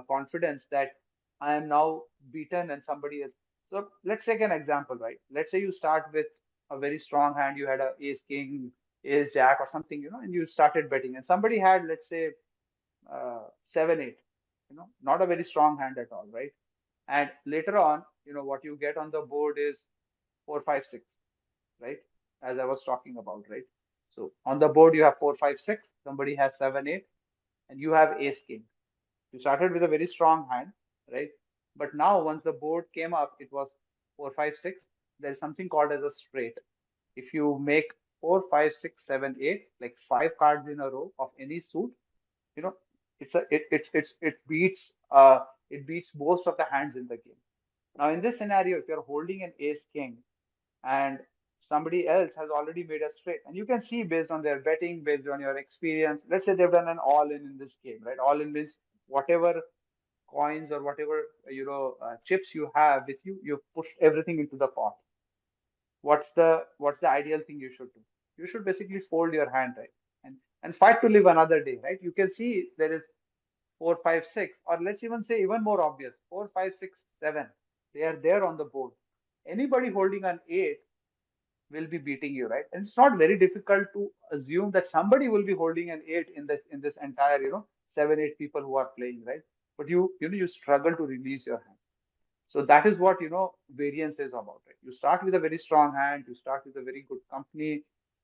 confidence that I am now beaten and somebody is. So let's take an example, right? Let's say you start with a very strong hand. You had a ace king, ace jack, or something, and you started betting, and somebody had, let's say, 7 8, not a very strong hand at all, right? And later on, what you get on the board is 4 5 6, right? As I was talking about, right? So on the board you have 4 5 6, somebody has 7 8, and you have ace king. You started with a very strong hand, right? But now once the board came up, it was 4 5 6. There's something called as a straight. If you make 4 5 6 7 8, like five cards in a row of any suit, you know, it beats most of the hands in the game. Now in this scenario, if you're holding an ace king and somebody else has already made a straight, and you can see based on their betting, based on your experience, let's say they've done an all in this game, right? All in means whatever coins or whatever chips you have with you, you've pushed everything into the pot. What's the ideal thing you should do? You should basically fold your hand, right? And fight to live another day, right? You can see there is 4 5 6, or let's even say even more obvious, 4 5 6 7. They are there on the board. Anybody holding an 8 will be beating you, right? And it's not very difficult to assume that somebody will be holding an 8 in this entire 7 8 people who are playing, right? But you struggle to release your hand. So that is what variance is about, right? You start with a very strong hand, you start with a very good company,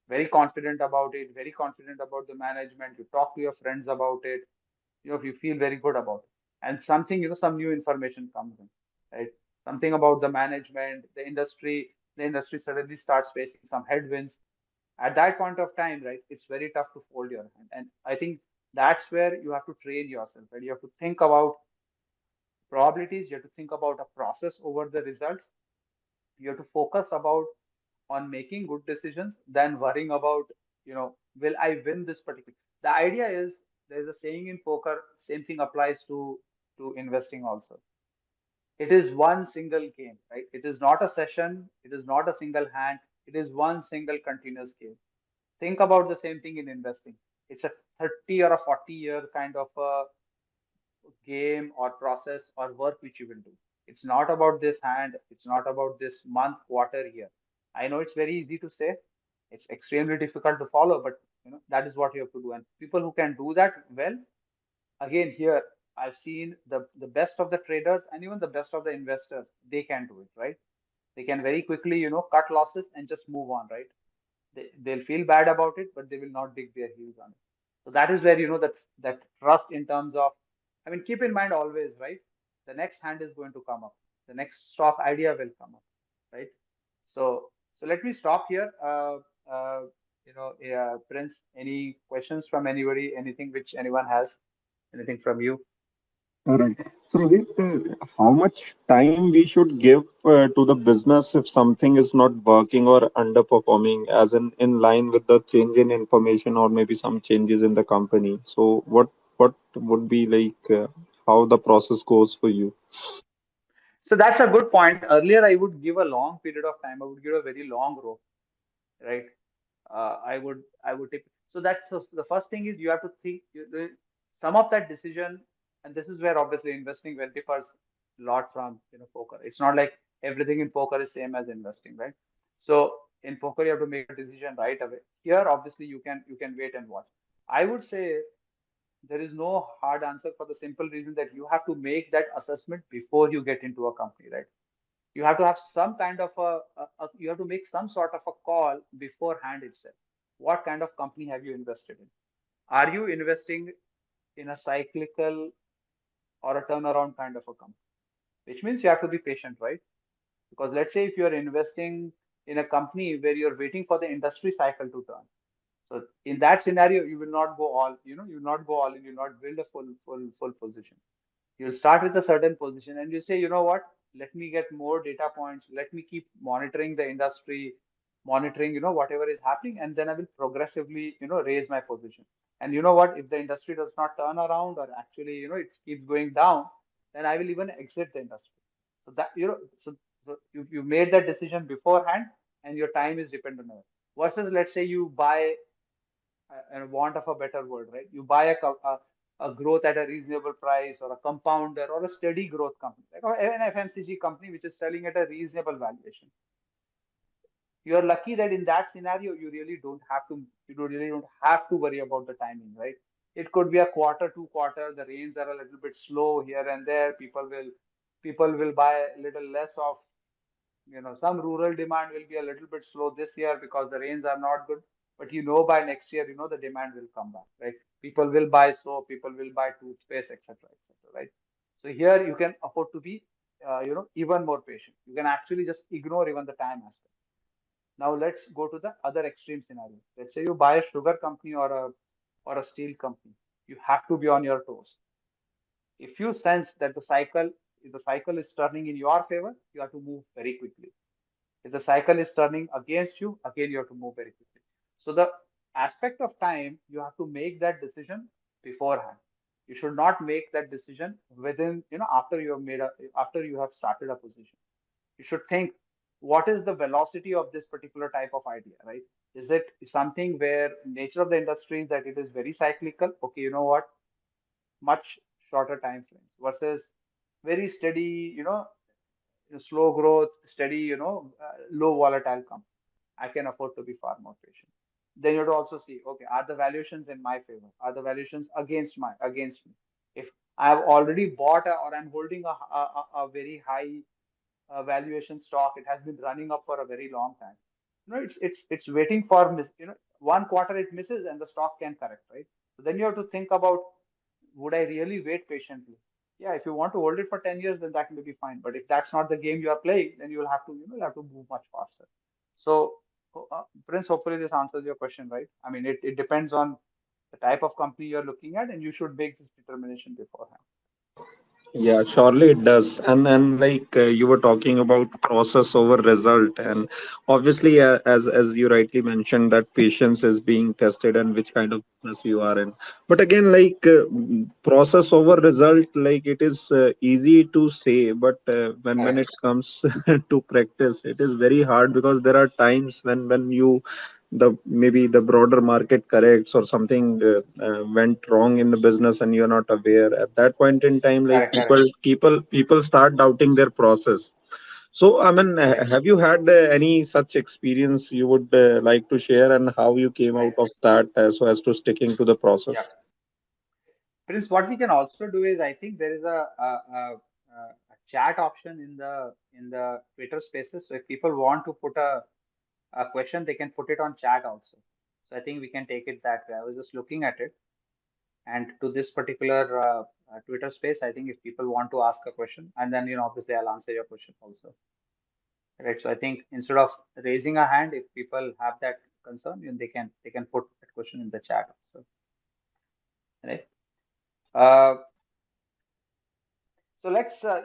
very confident about it, very confident about the management. You talk to your friends about it, you feel very good about it. And something, some new information comes in, right? Something about the management, the industry suddenly starts facing some headwinds. At that point of time, right, it's very tough to fold your hand. And I think that's where you have to train yourself, right? You have to think about probabilities, you have to think about a process over the results. You have to focus about on making good decisions than worrying about, will I win this particular. The idea is, there's a saying in poker, same thing applies to investing also. It is one single game, right? It is not a session, it is not a single hand, it is one single continuous game. Think about the same thing in investing. It's a 30 or a 40-year kind of a game or process or work which you will do. It's not about this hand, it's not about this month, quarter, year. I know it's very easy to say, it's extremely difficult to follow, but that is what you have to do. And people who can do that well, again, here I've seen the best of the traders and even the best of the investors, they can do it, right? They can very quickly, cut losses and just move on, right? They'll feel bad about it, but they will not dig their heels on it. So that is where that trust in terms of, I mean, keep in mind always, right? The next hand is going to come up. The next stock idea will come up, right? So let me stop here. Yeah, Prince, any questions from anybody? Anything which anyone has? Anything from you? All right. So, Rohit, how much time we should give to the business if something is not working or underperforming, as in line with the change in information or maybe some changes in the company? So, what would be like how the process goes for you? So that's a good point. Earlier, I would give a long period of time. I would give a very long rope, right? I would take. So so the first thing is you have to think some of that decision, and this is where obviously investing will differs a lot from poker. It's not like everything in poker is same as investing, right? So in poker you have to make a decision right away. Here obviously you can wait and watch. I would say there is no hard answer for the simple reason that you have to make that assessment before you get into a company, right? You have to have some kind of you have to make some sort of a call beforehand itself. What kind of company have you invested in? Are you investing in a cyclical or a turnaround kind of a company? Which means you have to be patient, right? Because let's say if you're investing in a company where you're waiting for the industry cycle to turn, so in that scenario you will not go all you will not go all in, you will not build a full position. You start with a certain position and you say, you know what, let me get more data points, let me keep monitoring the industry, monitoring whatever is happening, and then I will progressively raise my position. And you know what, if the industry does not turn around or actually it keeps going down, then I will even exit the industry. So that you made that decision beforehand, and your time is dependent on it. Versus let's say you buy, and want of a better word, right? You buy a growth at a reasonable price, or a compounder, or a steady growth company, like or an FMCG company which is selling at a reasonable valuation. You are lucky that in that scenario you really don't have to worry about the timing, right? It could be a quarter, 2 quarter. The rains are a little bit slow here and there. People will buy a little less of, some rural demand will be a little bit slow this year because the rains are not good. But by next year, the demand will come back, right? People will buy soap, people will buy toothpaste, etc., etc., right? So here you can afford to be, even more patient. You can actually just ignore even the time aspect. Now let's go to the other extreme scenario. Let's say you buy a sugar company or a steel company. You have to be on your toes. If you sense that if the cycle is turning in your favor, you have to move very quickly. If the cycle is turning against you, again you have to move very quickly. So the aspect of time, you have to make that decision beforehand. You should not make that decision within, after you have started a position. You should think, what is the velocity of this particular type of idea, right? Is it something where nature of the industry is that it is very cyclical? Okay, you know what? Much shorter time frames versus very steady, slow growth, steady, low volatile company. I can afford to be far more patient. Then you have to also see, okay, are the valuations in my favor? Are the valuations against me? If I have already bought or I'm holding a very high valuation stock, it has been running up for a very long time. It's waiting for one quarter it misses and the stock can correct, right? So then you have to think about, would I really wait patiently? Yeah, if you want to hold it for 10 years, then that may be fine. But if that's not the game you are playing, then you'll have to move much faster. So, Prince, hopefully this answers your question, right? I mean, it depends on the type of company you're looking at, and you should make this determination beforehand. Yeah, surely it does. And like you were talking about process over result, and obviously, as you rightly mentioned, that patience is being tested and which kind of business you are in. But again, like process over result, like it is easy to say, but when it Correct. comes to practice, it is very hard because there are times when you the maybe the broader market corrects or something went wrong in the business and you're not aware at that point in time, like Correct, correct. people start doubting their process. So I mean, Right, have you had any such experience you would like to share, and how you came out right. of that so as to sticking to the Yeah. process? Prince, what we can also do is, I think there is a chat option in the Twitter Spaces. So if people want to put a question, they can put it on chat also. So I think we can take it that way. I was just looking at it, and to this particular Twitter space, I think if people want to ask a question, and then obviously I'll answer your question also. Right. So I think instead of raising a hand, if people have that concern, they can put that question in the chat also. Right. Uh, So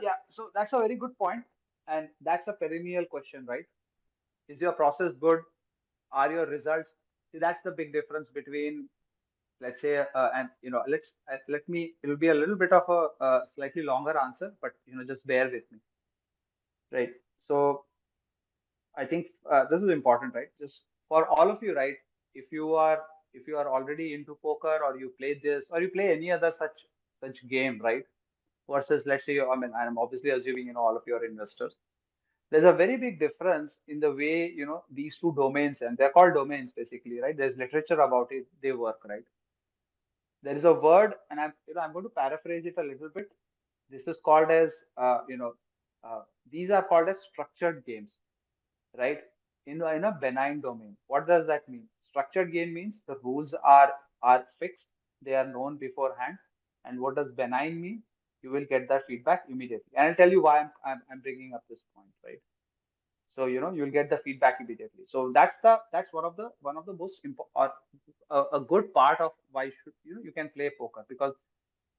yeah, so that's a very good point, and that's a perennial question, right? Is your process good? Are your results? See, that's the big difference between, let's say, and let me. It will be a little bit of a slightly longer answer, but just bear with me, right? So I think this is important, right? Just for all of you, right? If you are if you are already into poker, or you play this, or you play any other such game, right? Versus, let's say, I mean, I'm obviously assuming all of you are investors. There's a very big difference in the way these two domains, and they're called domains basically, right? There's literature about it, they work, right? There is a word, and I'm going to paraphrase it a little bit. This is called as these are called as structured games, right? In a benign domain. What does that mean? Structured game means the rules are fixed, they are known beforehand. And what does benign mean? You will get that feedback immediately, and I'll tell you why I'm bringing up this point, right? So you'll get the feedback immediately. So that's one of the most important, or a good part of why you can play poker, because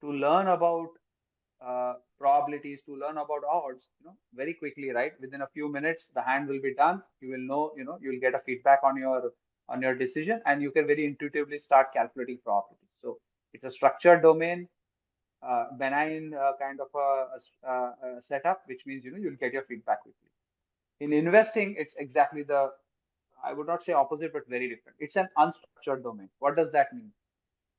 to learn about probabilities, to learn about odds, very quickly, right? Within a few minutes, the hand will be done. You will know, you'll get a feedback on your decision, and you can very intuitively start calculating probabilities. So it's a structured domain, benign kind of a setup, which means you'll get your feedback quickly. In investing, it's exactly I would not say opposite, but very different. It's an unstructured domain. What does that mean?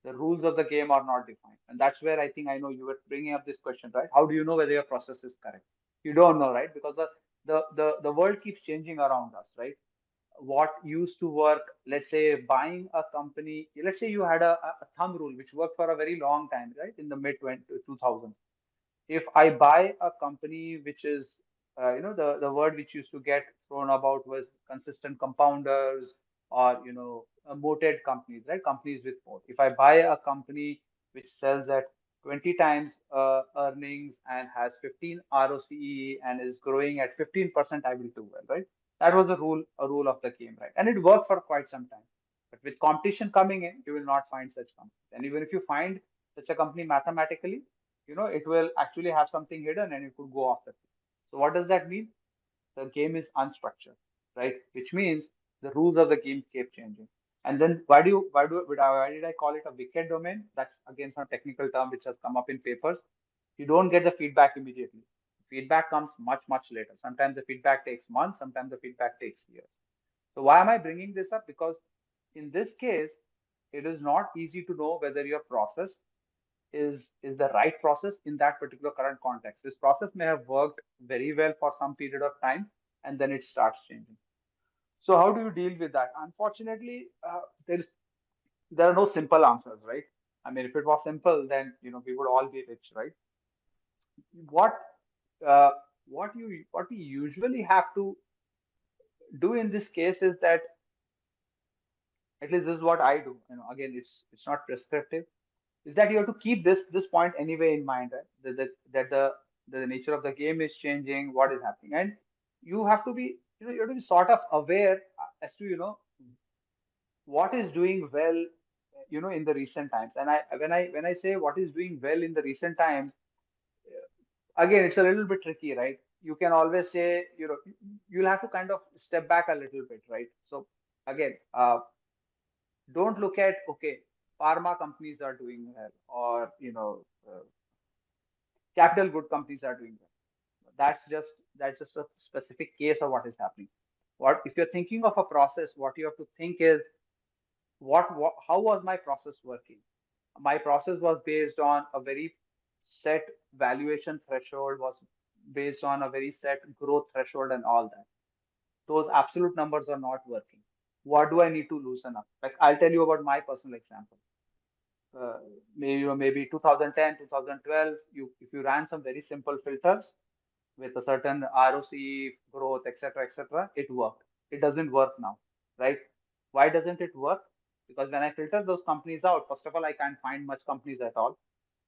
The rules of the game are not defined. And that's where I think I know you were bringing up this question, right? How do you know whether your process is correct? You don't know, right? Because the world keeps changing around us, right? what used to work, let's say buying a company, let's say you had a thumb rule which worked for a very long time, right? In the mid 2000s. If I buy a company which is, the word which used to get thrown about was consistent compounders or, moated companies, right? Companies with moat. If I buy a company which sells at 20 times earnings and has 15 ROCE and is growing at 15%, I will do well, right? That was a rule of the game, right? And it worked for quite some time. But with competition coming in, you will not find such companies. And even if you find such a company mathematically, it will actually have something hidden and it could go off the field. So what does that mean? The game is unstructured, right? Which means the rules of the game keep changing. And then why did I call it a wicked domain? That's again some technical term which has come up in papers. You don't get the feedback immediately. Feedback comes much, much later. Sometimes the feedback takes months, sometimes the feedback takes years. So why am I bringing this up? Because in this case, it is not easy to know whether your process is the right process in that particular current context. This process may have worked very well for some period of time, and then it starts changing. So how do you deal with that? Unfortunately, there are no simple answers, right? I mean, if it was simple, then we would all be rich, right? What uh, what we usually have to do in this case is that, at least this is what I do. Again, it's not prescriptive, is that you have to keep this point anyway in mind, right? That the nature of the game is changing, what is happening, and you have to be you have to be sort of aware as to what is doing well, in the recent times. And when I say what is doing well in the recent times, again, it's a little bit tricky, right? You can always say, you'll have to kind of step back a little bit, right? So again, don't look at, okay, pharma companies are doing well, or capital good companies are doing well. That's just a specific case of what is happening. What if you're thinking of a process? What you have to think is, what how was my process working? My process was based on a very set valuation threshold, was based on a very set growth threshold, and all that. Those absolute numbers are not working. What do I need to loosen up? Like, I'll tell you about my personal example. uh, maybe 2010, 2012, if you ran some very simple filters with a certain ROC growth, etc., it worked. It doesn't work now, right? Why doesn't it work? Because when I filter those companies out, first of all, I can't find much companies at all.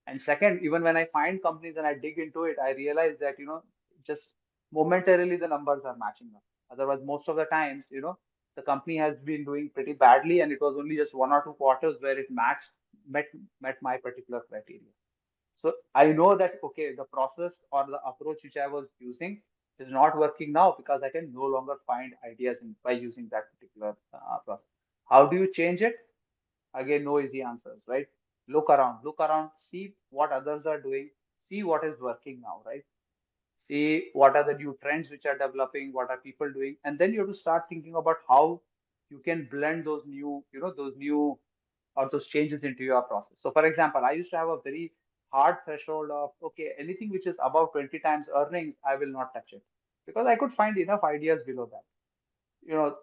And second, even when I find companies and I dig into it, I realize that, just momentarily the numbers are matching up. Otherwise, most of the times, the company has been doing pretty badly, and it was only just 1 or 2 quarters where it met, met my particular criteria. So I know that, okay, the process or the approach which I was using is not working now because I can no longer find ideas by using that particular process. How do you change it? Again, no easy answers, right? Look around, see what others are doing, see what is working now, right? See what are the new trends which are developing, what are people doing, and then you have to start thinking about how you can blend those new or those changes into your process. So, for example, I used to have a very hard threshold of, okay, anything which is above 20 times earnings, I will not touch it because I could find enough ideas below that.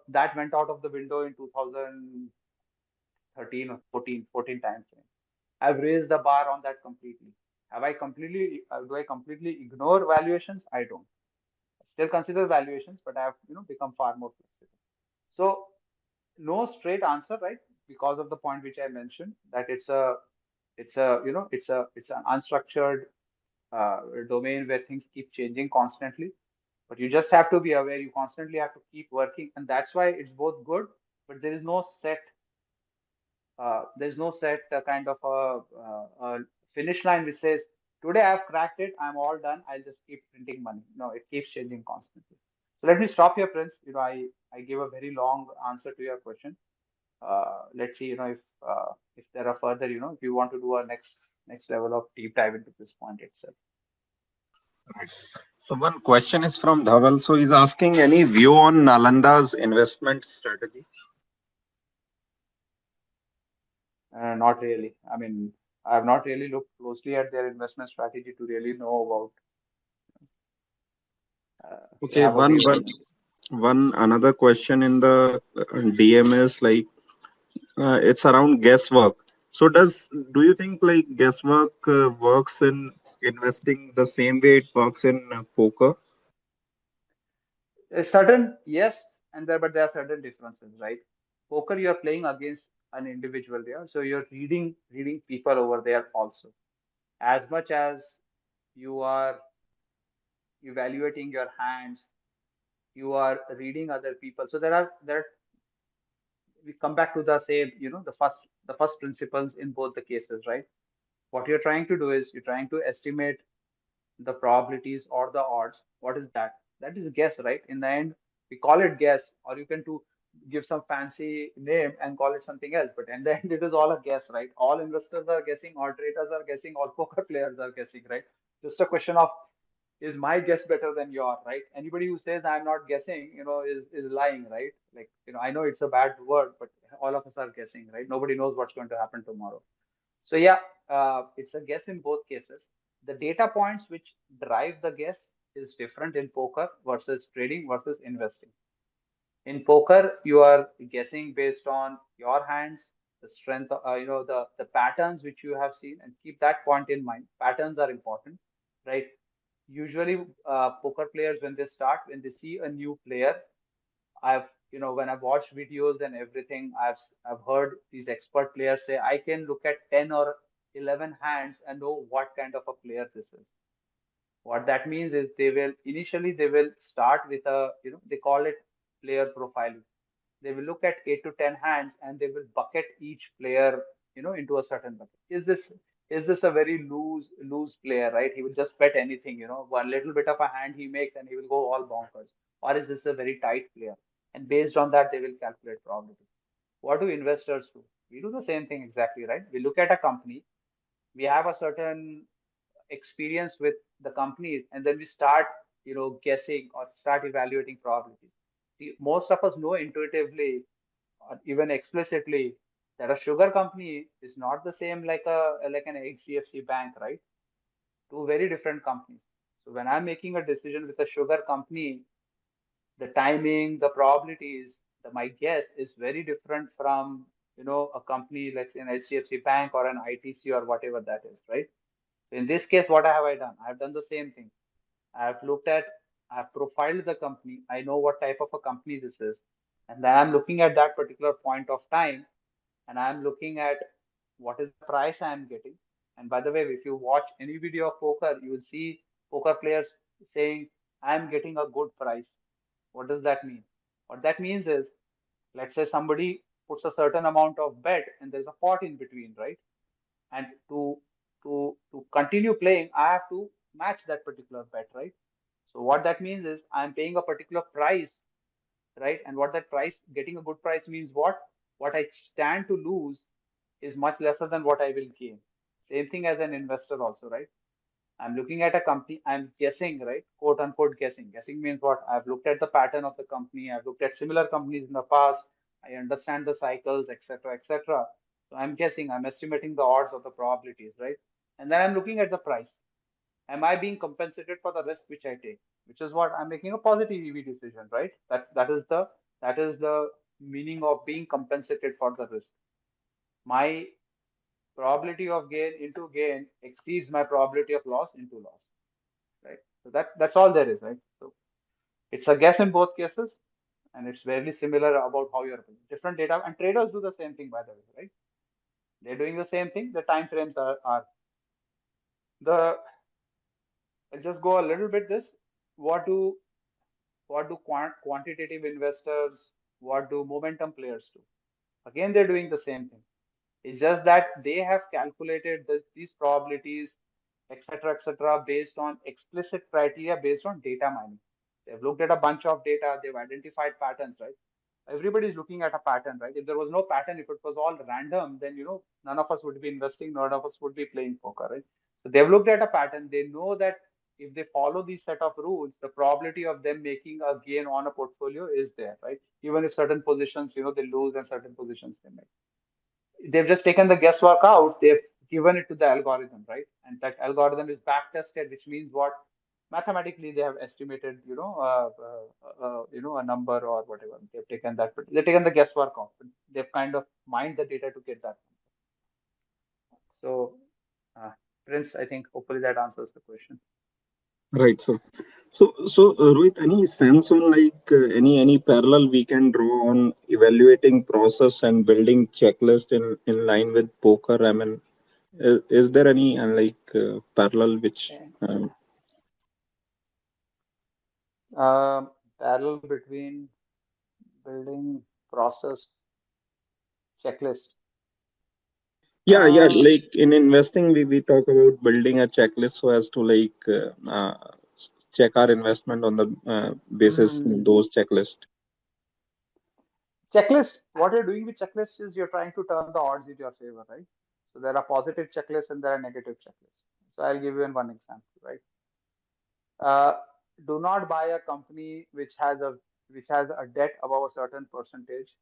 That went out of the window in 2013 or 14 times. I've raised the bar on that completely. Do I completely ignore valuations? I don't. I still consider valuations, but I've, become far more flexible. So no straight answer, right? Because of the point which I mentioned, that it's an unstructured domain where things keep changing constantly. But you just have to be aware. You constantly have to keep working, and that's why it's both good. But there's no set kind of a finish line which says, today I've cracked it, I'm all done, I'll just keep printing money. No, it keeps changing constantly. So let me stop here, Prince. I gave a very long answer to your question. Let's see, if there are further, if you want to do a next level of deep dive into this point itself. Nice. So one question is from Dhaval. So he's asking any view on Nalanda's investment strategy? Not really. I mean, I have not really looked closely at their investment strategy to really know about, to Okay, have a one view one on it. One another question in the DM is like it's around guesswork. So do you think like guesswork works in investing the same way it works in poker? A certain yes, and there but there are certain differences, right? Poker, you're playing against an individual there, so you're reading people over there also. As much as you are evaluating your hands, you are reading other people. So we come back to the same, the first principles in both the cases, right? What you're trying to do is you're trying to estimate the probabilities or the odds. What is that? That is guess, right? In the end, we call it guess, or you can give some fancy name and call it something else. But in the end, it is all a guess, right? All investors are guessing, all traders are guessing, all poker players are guessing, right? Just a question of, is my guess better than your, right? Anybody who says I'm not guessing, is lying, right? Like, I know it's a bad word, but all of us are guessing, right? Nobody knows what's going to happen tomorrow. So yeah, it's a guess in both cases. The data points which drive the guess is different in poker versus trading versus investing. In poker, you are guessing based on your hands, the strength, the patterns which you have seen, and keep that point in mind. Patterns are important, right? Usually, poker players when they see a new player, when I've watched videos and everything, I've heard these expert players say, I can look at 10 or 11 hands and know what kind of a player this is. What that means is they will start with they call it player profiling. They will look at 8 to 10 hands and they will bucket each player, into a certain bucket. Is this a very loose player, right? He will just bet anything, one little bit of a hand he makes and he will go all bonkers. Or is this a very tight player? And based on that, they will calculate probabilities. What do investors do? We do the same thing exactly, right? We look at a company, we have a certain experience with the companies, and then we start, guessing or start evaluating probabilities. Most of us know intuitively or even explicitly that a sugar company is not the same like an HDFC bank, right? Two very different companies. So when I'm making a decision with a sugar company, the timing, the probabilities, my guess is very different from a company like an HDFC bank or an ITC or whatever that is, right? So in this case, what have I done? I've done the same thing. I've looked at, I've profiled the company. I know what type of a company this is. And then I'm looking at that particular point of time and I'm looking at what is the price I'm getting. And by the way, if you watch any video of poker, you will see poker players saying, I'm getting a good price. What does that mean? What that means is, let's say somebody puts a certain amount of bet and there's a pot in between, right? And to continue playing, I have to match that particular bet, right? So what that means is I'm paying a particular price, right? And what that price, getting a good price means what? What I stand to lose is much lesser than what I will gain. Same thing as an investor also, right? I'm looking at a company, I'm guessing, right? Quote unquote guessing. Guessing means what? I've looked at the pattern of the company, I've looked at similar companies in the past, I understand the cycles, etc., etc. So I'm guessing, I'm estimating the odds or the probabilities, right? And then I'm looking at the price. Am I being compensated for the risk which I take? Which is what I'm making a positive EV decision, right? That is the meaning of being compensated for the risk. My probability of gain into gain exceeds my probability of loss into loss, right? So that's all there is, right? So it's a guess in both cases, and it's very similar about how you're different data. And traders do the same thing, by the way, right? They're doing the same thing. The time frames are the. I'll just go a little bit this. What do quantitative investors, what do momentum players do? Again, they're doing the same thing. It's just that they have calculated these probabilities, etc., based on explicit criteria, based on data mining. They've looked at a bunch of data, they've identified patterns, right? Everybody's looking at a pattern, right? If there was no pattern, if it was all random, then none of us would be investing, none of us would be playing poker, right? So they've looked at a pattern. They know that if they follow these set of rules, the probability of them making a gain on a portfolio is there, right? Even if certain positions, they lose and certain positions they make. They've just taken the guesswork out. They've given it to the algorithm, right? And that algorithm is back tested, which means what? mathematically they have estimated, a number or whatever. They've taken that, but they've taken the guesswork off. They've kind of mined the data to get that. So, uh, Prince, I think hopefully that answers the question. Right. So, Rohit, any sense on like any parallel we can draw on evaluating process and building checklist in line with poker? I mean, is there any parallel which? Okay. Parallel between building process checklist. Yeah. Uh, Like in investing, we talk about building a checklist so as to check our investment on the basis mm, those checklist. Checklist. What you're doing with checklist is you're trying to turn the odds in your favor, right? So there are positive checklists and there are negative checklists. So I'll give you one example, right? Uh, do not buy a company which has a debt above a certain percentage,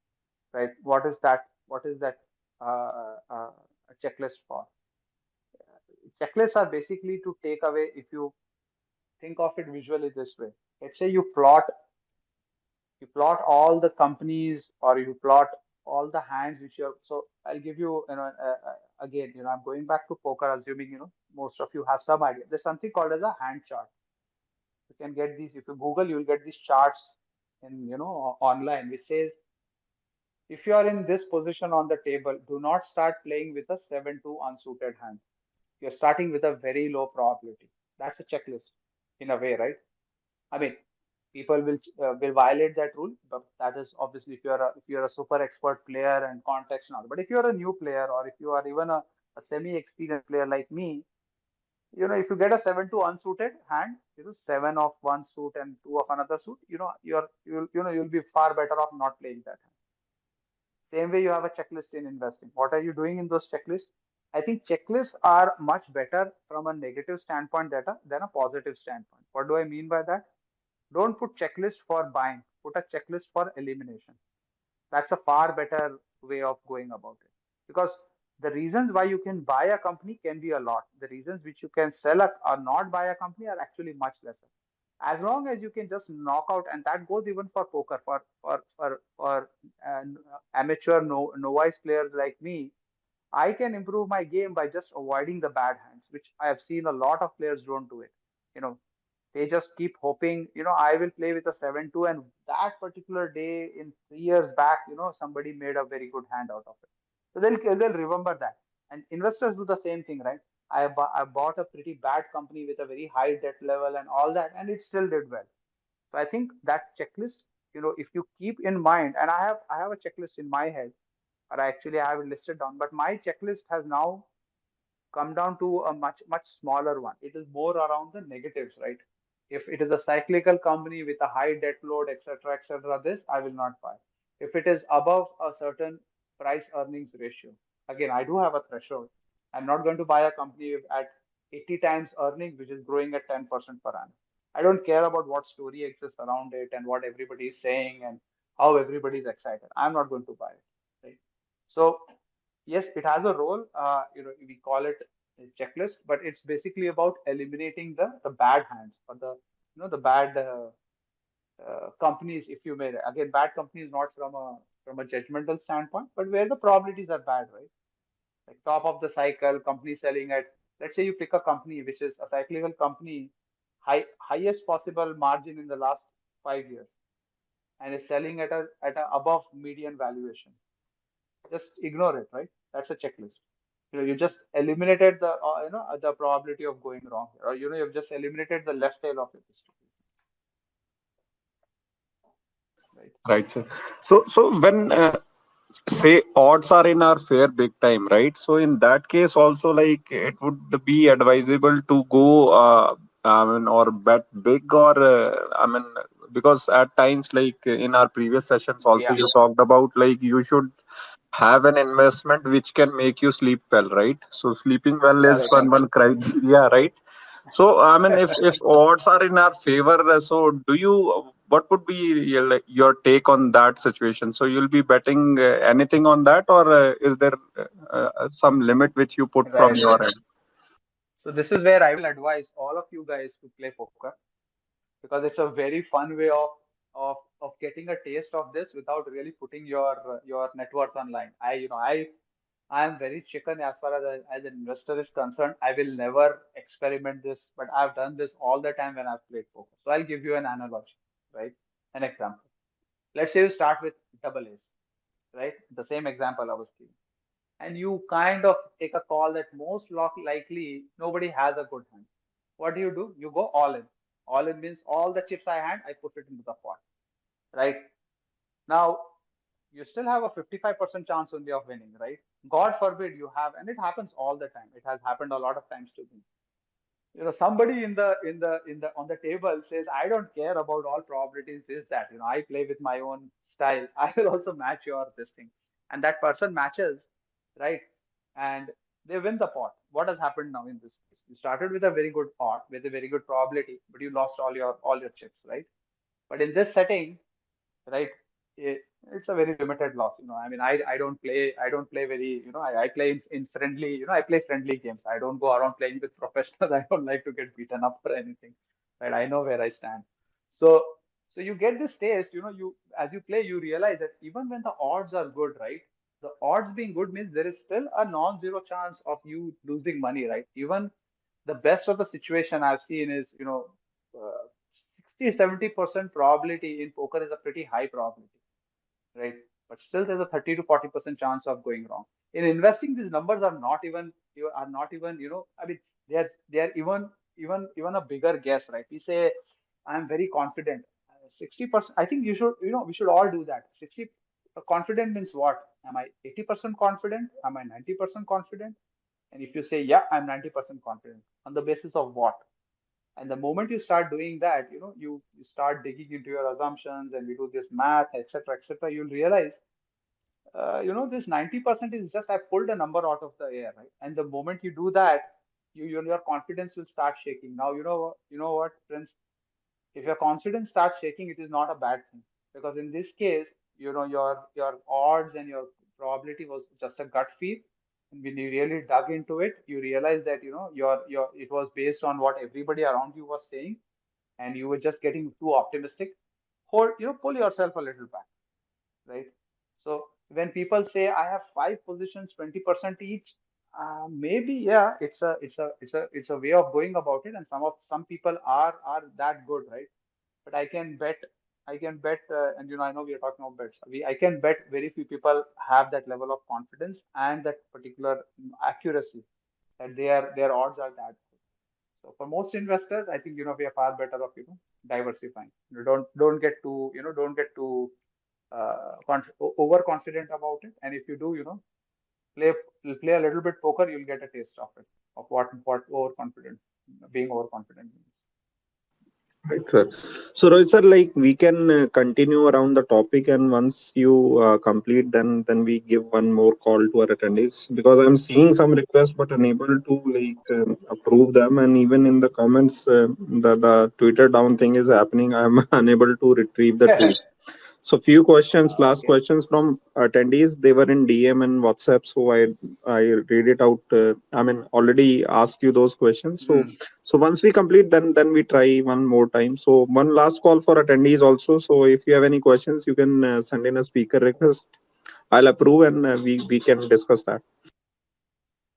right? What is that? What is that a checklist for? Checklists are basically to take away. If you think of it visually this way, let's say you plot all the companies or you plot all the hands which you're. So I'll give you, again, I'm going back to poker, assuming most of you have some idea. There's something called as a hand chart. You can get these if you Google, you'll get these charts in online, which says if you are in this position on the table, do not start playing with a 7-2 unsuited hand. You're starting with a very low probability. That's a checklist in a way, right? I mean, people will violate that rule, but that is obviously if you're a super expert player and context and all. But if you're a new player or if you are even a semi-experienced player like me, if you get a 7-2 unsuited hand, seven of one suit and two of another suit, you'll be far better off not playing that hand. Same way you have a checklist in investing. What are you doing in those checklists? I think checklists are much better from a negative standpoint data than a positive standpoint. What do I mean by that? Don't put checklist for buying. Put a checklist for elimination. That's a far better way of going about it. Because the reasons why you can buy a company can be a lot. The reasons which you can sell or not buy a company are actually much lesser. As long as you can just knock out, and that goes even for poker, for amateur novice players like me, I can improve my game by just avoiding the bad hands, which I have seen a lot of players don't do it. You know, they just keep hoping, I will play with a 7-2, and that particular day in 3 years back, somebody made a very good hand out of it. So they'll remember that. And investors do the same thing, right? I bought a pretty bad company with a very high debt level and all that, and it still did well. So I think that checklist, if you keep in mind, and I have a checklist in my head, or actually I have it listed down, but my checklist has now come down to a much smaller one. It is more around the negatives, right? If it is a cyclical company with a high debt load, etc., this I will not buy. If it is above a certain price earnings ratio, again, I do have a threshold. I'm not going to buy a company at 80 times earnings, which is growing at 10% per annum. I don't care about what story exists around it and what everybody is saying and how everybody is excited. I'm not going to buy it, right? So yes, it has a role. We call it a checklist, but it's basically about eliminating the bad hands or the bad companies, if you may. Again, bad companies not from a judgmental standpoint, but where the probabilities are bad, right? Like top of the cycle, company selling at. Let's say you pick a company which is a cyclical company, highest possible margin in the last 5 years, and is selling at a above median valuation. Just ignore it, right? That's a checklist. You just eliminated the probability of going wrong, or you've just eliminated the left tail of your distribution, right? Right, sir. So when say odds are in our fair big time, right? So in that case also like it would be advisable to go I mean or bet big or I mean because at times like in our previous sessions also Yeah, you talked about like you should have an investment which can make you sleep well, right? So sleeping well is correct. one criteria, right? So, I mean, if odds are in our favor, so do you? What would be your take on that situation? So, you'll be betting anything on that, or is there some limit which you put from Right. your end? So this is where I will advise all of you guys to play poker, because it's a very fun way of getting a taste of this without really putting your net worth online. I am very chicken as far as as an investor is concerned. I will never experiment this, but I've done this all the time when I've played poker. So I'll give you an analogy, right? An example. Let's say you start with double ace, right? The same example I was giving. And you kind of take a call that likely nobody has a good hand. What do? You go all in. All in means all the chips I had, I put it into the pot, right? Now, you still have a 55% chance only of winning, right? God forbid you have, and it happens all the time. It has happened a lot of times to me. Somebody in the on the table says, I don't care about all probabilities, this, that. I play with my own style. I will also match your this thing. And that person matches, right? And they win the pot. What has happened now in this case? You started with a very good pot, with a very good probability, but you lost all your chips, right? But in this setting, right? It's a very limited loss. I mean, I don't play very, I play in friendly, I play friendly games. I don't go around playing with professionals. I don't like to get beaten up or anything, right? I know where I stand. So, so you get this taste, you as you play, you realize that even when the odds are good, right? The odds being good means there is still a non-zero chance of you losing money, right? Even the best of the situation I've seen is, uh, 60, 70% probability in poker is a pretty high probability, right? But still there's a 30 to 40% chance of going wrong. In investing, these numbers are not even, I mean, they are even a bigger guess, right? We say I'm very confident. 60%, I think we should all do that. 60 confident means what? Am I 80% confident? Am I 90% confident? And if you say, yeah, I'm 90% confident, on the basis of what? And the moment you start doing that, you start digging into your assumptions and we do this math, etc., you'll realize, this 90% is just I pulled a number out of the air, right? And the moment you do that, your confidence will start shaking. Now, you know what, Prince? If your confidence starts shaking, it is not a bad thing, because in this case, your odds and your probability was just a gut feel. And when you really dug into it, you realize that your it was based on what everybody around you was saying, and you were just getting too optimistic. Pull yourself a little back, right? So when people say I have five positions, 20% each, maybe, yeah, it's a way of going about it, and some people are that good, right? But I can bet, and I know we are talking about bets. I can bet very few people have that level of confidence and that particular accuracy, that their odds are that good. So for most investors, I think we are far better off diversifying. Don't get too don't get too overconfident about it. And if you do, play play a little bit poker, you'll get a taste of it, of what overconfident being overconfident means. Right, sir. So, Rohit sir, like we can continue around the topic, and once you complete, then we give one more call to our attendees, because I'm seeing some requests but unable to approve them, and even in the comments, the Twitter down thing is happening. I'm unable to retrieve the tweet. So few questions, last Okay. questions from attendees. They were in DM and WhatsApp, so I read it out. I mean, already asked you those questions. So Hmm. so once we complete, then we try one more time. So one last call for attendees also. So if you have any questions, you can send in a speaker request. I'll approve, and we can discuss that.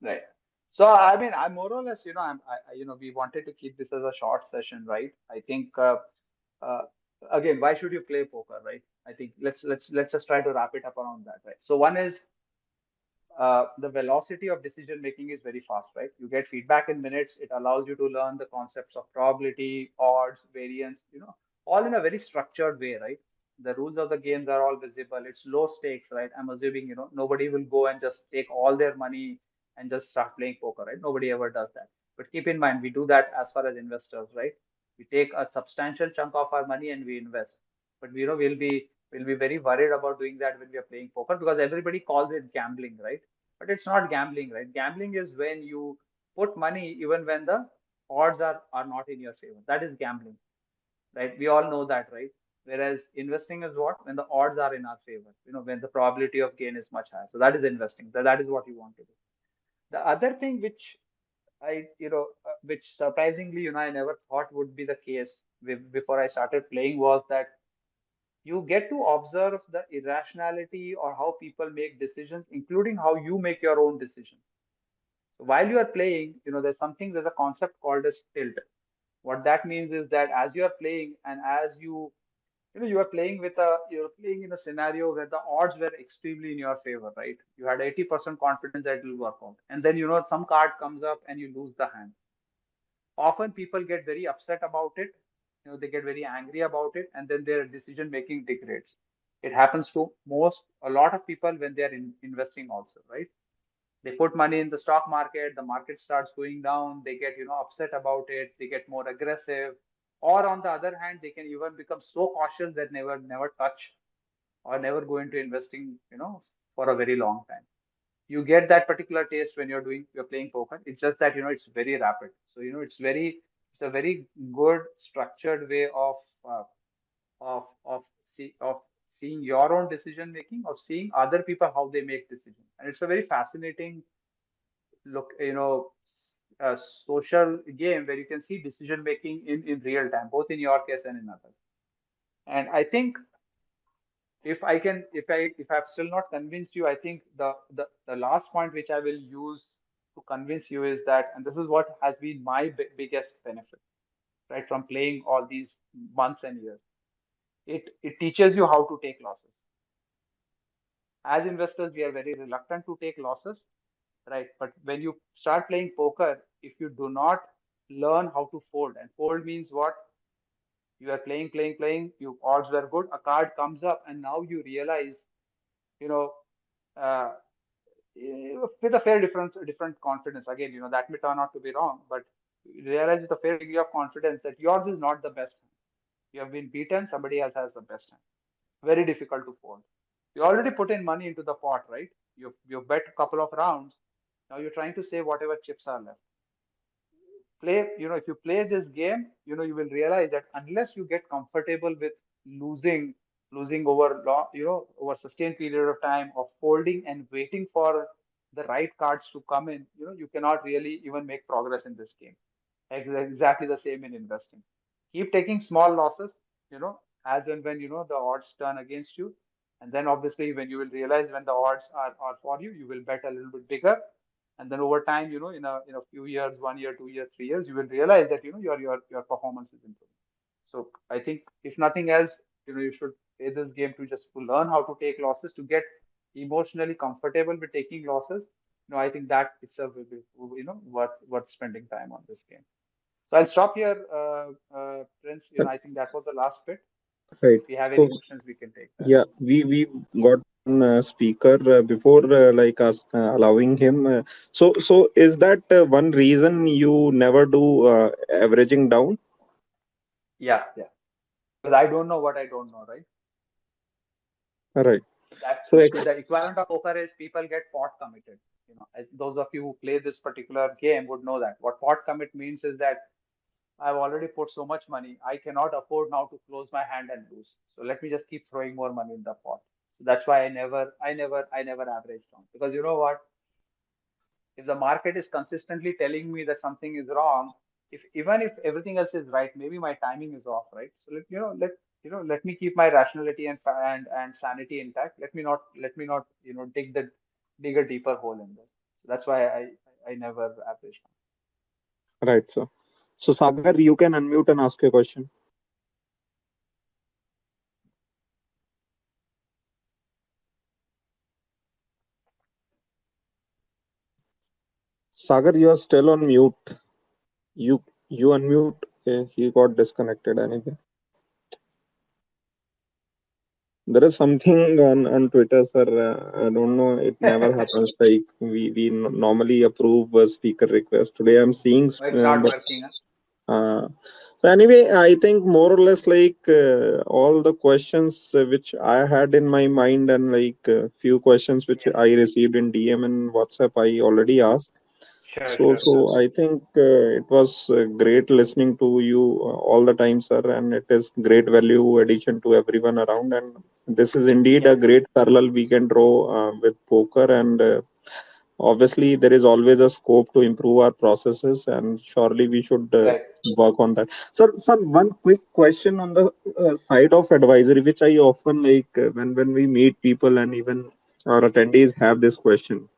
Right. So I mean, I more or less, we wanted to keep this as a short session, right? I think uh, again, why should you play poker, right? I think let's just try to wrap it up around that, right? So one is, the velocity of decision making is very fast, right? You get feedback in minutes. It allows you to learn the concepts of probability, odds, variance, all in a very structured way, right? The rules of the games are all visible. It's low stakes, right? I'm assuming, nobody will go and just take all their money and just start playing poker, right? Nobody ever does that. But keep in mind, we do that as far as investors, right? We take a substantial chunk of our money and we invest. But we'll be very worried about doing that when we are playing poker, because everybody calls it gambling, right? But it's not gambling, right? Gambling is when you put money even when the odds are not in your favor. That is gambling, right? We all know that, right? Whereas investing is what? When the odds are in our favor, when the probability of gain is much higher. So that is investing. That is what you want to do. The other thing which which surprisingly, I never thought would be the case before I started playing, was that you get to observe the irrationality or how people make decisions, including how you make your own decisions. So while you are playing, there's a concept called as tilt. What that means is that as you are playing and as you are playing you're playing in a scenario where the odds were extremely in your favor, right? You had 80% confidence that it will work out. And then, some card comes up and you lose the hand. Often people get very upset about it. They get very angry about it, and then their decision making degrades. It happens to a lot of people when they're investing also, right? They put money in the stock market, the market starts going down, they get, upset about it, they get more aggressive. Or on the other hand, they can even become so cautious that never touch or never go into investing, for a very long time. You get that particular taste when you're playing poker. It's just that, it's very rapid. So, it's a very good structured way uh, of seeing your own decision making, of seeing other people how they make decisions. And it's a very fascinating look, social game where you can see decision making in real time, both in your case and in others. And I think if I've still not convinced you, I think the last point which I will use to convince you is that, and this is what has been my biggest benefit, right, from playing all these months and years. It teaches you how to take losses. As investors, we are very reluctant to take losses, right? But when you start playing poker, if you do not learn how to fold, and fold means what? You are playing, you odds were good, a card comes up, and now you realize, you know, uh, with a fair different confidence. Again, that may turn out to be wrong, but you realize with a fair degree of confidence that yours is not the best hand. You have been beaten, somebody else has the best hand. Very difficult to fold. You already put in money into the pot, right? You've bet a couple of rounds. Now you're trying to save whatever chips are left. If you play this game, you will realize that unless you get comfortable with losing, losing over long, over sustained period of time, of folding and waiting for the right cards to come in, you cannot really even make progress in this game. Exactly the same in investing. Keep taking small losses, as and when the odds turn against you. And then obviously when you will realize when the odds are for you, you will bet a little bit bigger. And then over time, in a few years, 1 year, 2 years, 3 years, you will realize that your performance is improving. So I think if nothing else, you should play this game to learn how to take losses, to get emotionally comfortable with taking losses. I think that itself will be, worth spending time on this game. So I'll stop here, Prince. I think that was the last bit. Right. If you have any So questions, we can take that. yeah, we got one speaker before like us allowing him. So is that one reason you never do averaging down? Yeah, yeah. Because I don't know what I don't know, right? Right. That So the equivalent of poker is people get pot committed. Those of you who play this particular game would know that. What pot commit means is that I've already put so much money, I cannot afford now to close my hand and lose. So let me just keep throwing more money in the pot. So that's why I never average down. Because you know what? If the market is consistently telling me that something is wrong, if even if everything else is right, maybe my timing is off, right? So let me keep my rationality and sanity intact. Let me not dig a deeper hole in this. So that's why I never average. right. So Sagar, you can unmute and ask your question. Sagar, you are still on mute. You unmute. He got disconnected anyway. There is something on Twitter, sir. I don't know. It never happens. Like we normally approve a speaker request. Today I'm seeing, It's not but working. Huh? so anyway, I think more or less like all the questions which I had in my mind and like few questions which Yeah. I received in DM and WhatsApp, I already asked. Sure, So, sure, sure. so I think it was great listening to you all the time, sir, and it is great value addition to everyone around. And this is indeed Yeah. a great parallel we can draw with poker and Obviously there is always a scope to improve our processes, and surely we should Right. work on that. So sir, one quick question on the side of advisory, which I often like when we meet people, and even our attendees have this question.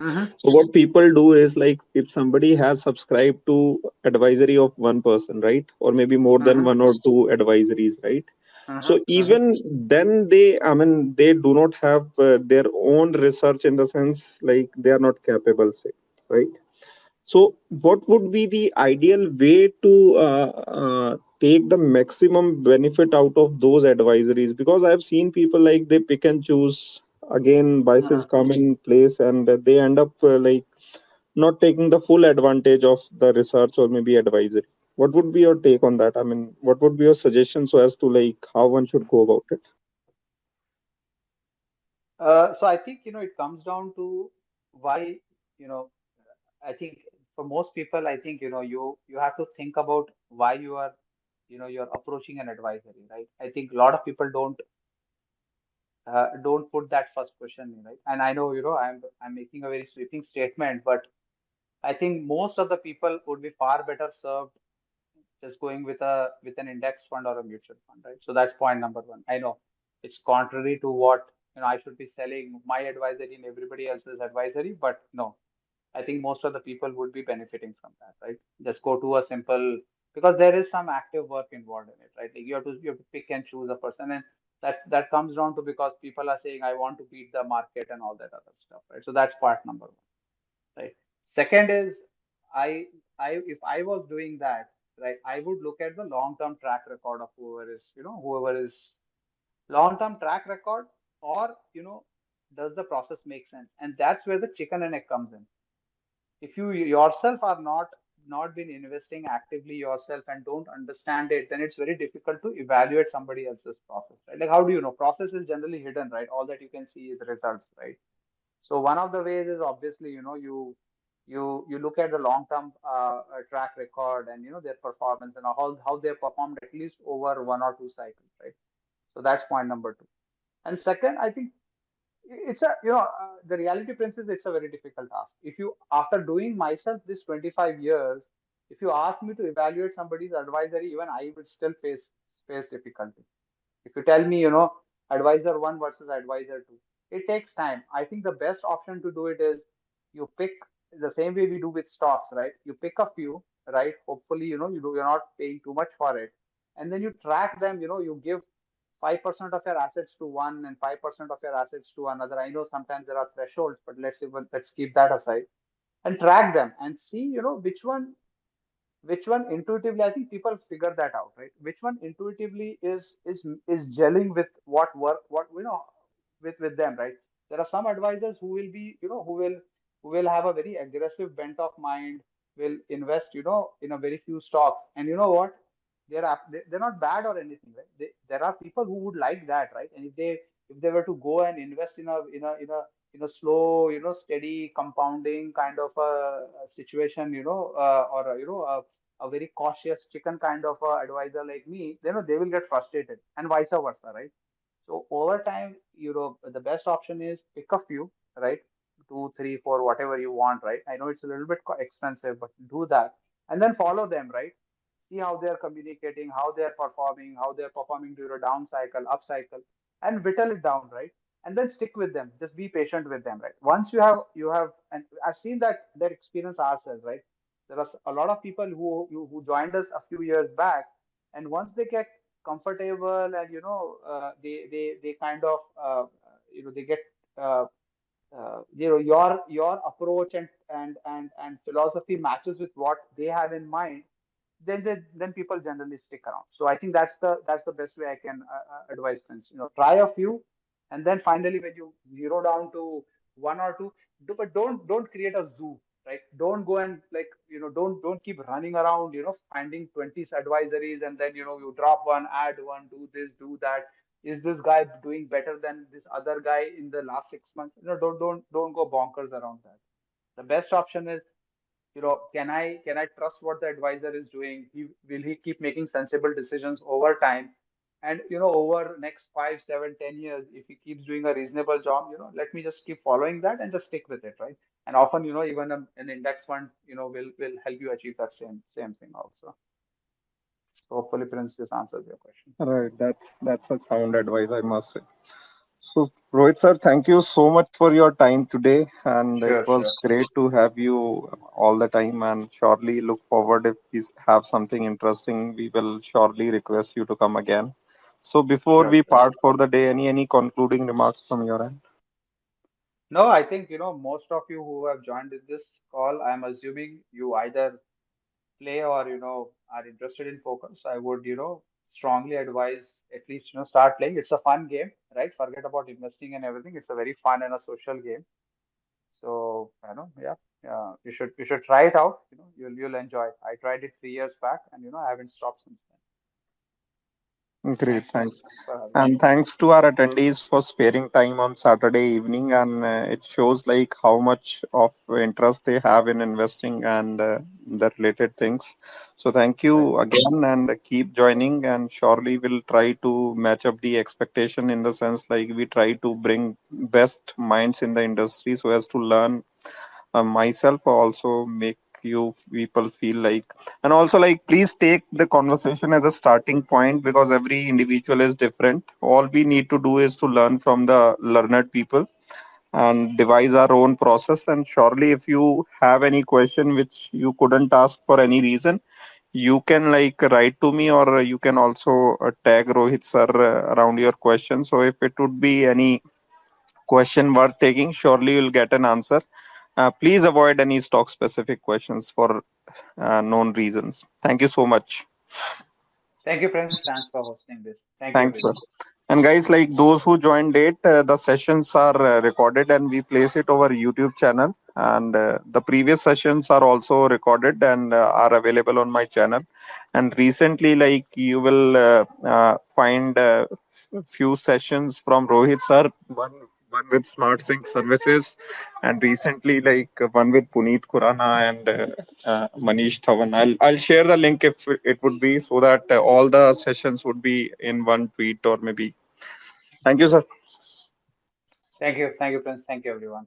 Mm-hmm. So what people do is, like, if somebody has subscribed to advisory of one person, right, or maybe more than Mm-hmm. one or two advisories, right? Mm-hmm. So Mm-hmm. even then they, I mean, they do not have their own research, in the sense like they are not capable, say, right? So, what would be the ideal way to take the maximum benefit out of those advisories? Because I've seen people, like, they pick and choose. Again, biases Mm-hmm. come in place, and they end up like not taking the full advantage of the research or maybe advisory. What would be your take on that? I mean, what would be your suggestion so as to, like, how one should go about it? So I think, it comes down to why, you know, I think for most people, I think, you have to think about why you're approaching an advisory, right? I think a lot of people don't put that first question, right? And I know, I'm making a very sweeping statement, but I think most of the people would be far better served just going with an index fund or a mutual fund, right? So that's point number one. I know it's contrary to what I should be selling my advisory and everybody else's advisory, but no, I think most of the people would be benefiting from that, right? Just go to a simple, because there is some active work involved in it, right? Like you have to pick and choose a person, and that comes down to because people are saying I want to beat the market and all that other stuff, right? So that's part number one, right? Second is I if I was doing that, right, I would look at the long-term track record of whoever is long-term track record, or does the process make sense? And that's where the chicken and egg comes in. If you yourself are not been investing actively yourself and don't understand it, then it's very difficult to evaluate somebody else's process, right? Like, how do you know? Process is generally hidden, right? All that you can see is results, right? So one of the ways is obviously, you look at the long term track record, and their performance, and how they performed at least over one or two cycles, right? So that's point number two. And second, I think it's a the reality, prince, is it's a very difficult task. If you, after doing myself this 25 years, if you ask me to evaluate somebody's advisory, even I would still face difficulty. If you tell me, advisor one versus advisor two, it takes time. I think the best option to do it is you pick the same way we do with stocks, right? You pick a few, right? Hopefully, you're not paying too much for it. And then you track them, you give 5% of your assets to one and 5% of your assets to another. I know sometimes there are thresholds, but let's keep that aside and track them and see, which one intuitively, I think people figure that out, right? Which one intuitively is gelling with what work, what with them, right? There are some advisors who will be, who will have a very aggressive bent of mind, will invest, in a very few stocks, and you know what, they're not bad or anything, right? There are people who would like that, right? And if they were to go and invest in a slow, steady compounding kind of a situation, or a very cautious chicken kind of a advisor like me, they will get frustrated, and vice versa, right? So over time, the best option is pick a few, right? Two, three, four, whatever you want, right? I know it's a little bit expensive, but do that and then follow them, right? See how they're communicating, how they're performing during a down cycle, up cycle, and whittle it down, right? And then stick with them. Just be patient with them, right? Once you have, and I've seen that experience ourselves, right? There are a lot of people who joined us a few years back, and once they get comfortable, and they kind of they get uh, your approach and philosophy matches with what they have in mind, then people generally stick around. So I think that's the best way I can advise friends. Try a few, and then finally when you zero down to one or two, but don't create a zoo, right? Don't go and, like, don't keep running around, finding 20 advisories, and then you drop one, add one, do this, do that. Is this guy doing better than this other guy in the last 6 months? Don't go bonkers around that. The best option is, can I trust what the advisor is doing? Will he keep making sensible decisions over time? And over next 5, 7, 10 years, if he keeps doing a reasonable job, let me just keep following that and just stick with it, right? And often, even an index fund, will help you achieve that same thing also. So hopefully, Prince, this answers your question. Right. That's a sound advice, I must say. So, Rohit sir, thank you so much for your time today, and it Sure, was sure. great to have you all the time. And surely look forward if we have something interesting, we will surely request you to come again. So, before Sure, we sure. part for the day, any concluding remarks from your end? No, I think, most of you who have joined in this call, I'm assuming you either play or, are interested in poker. So I would, strongly advise at least, start playing. It's a fun game, right? Forget about investing and everything. It's a very fun and a social game. So, yeah, you should try it out. You'll enjoy. I tried it 3 years back, and I haven't stopped since then. Great, Thanks, Prince. thanks. Thanks for having me. And thanks to our attendees for sparing time on Saturday evening. And it shows like how much of interest they have in investing and the related things. So thank Right. you again and keep joining. And surely we'll try to match up the expectation in the sense like we try to bring best minds in the industry so as to learn myself also make you people feel like, and also like please take the conversation as a starting point because every individual is different. All we need to do is to learn from the learned people and devise our own process. And surely if you have any question which you couldn't ask for any reason, you can like write to me, or you can also tag Rohit sir around your question. So if it would be any question worth taking, surely you'll get an answer. Please avoid any stock specific questions for known reasons. Thank you so much. Thank you, Prince. Thanks for hosting this. Thank you, Thanks, sir. everyone. And guys, like those who joined late, the sessions are recorded and we place it over YouTube channel. And the previous sessions are also recorded and are available on my channel. And recently, like you will find few sessions from Rohit sir, one with Smart Sync services, and recently like one with Puneet Khurana and Manish Dhawan. I'll share the link if it would be so that all the sessions would be in one tweet or maybe. Thank you, sir. Thank you. Thank you, Prince. Thank you, everyone.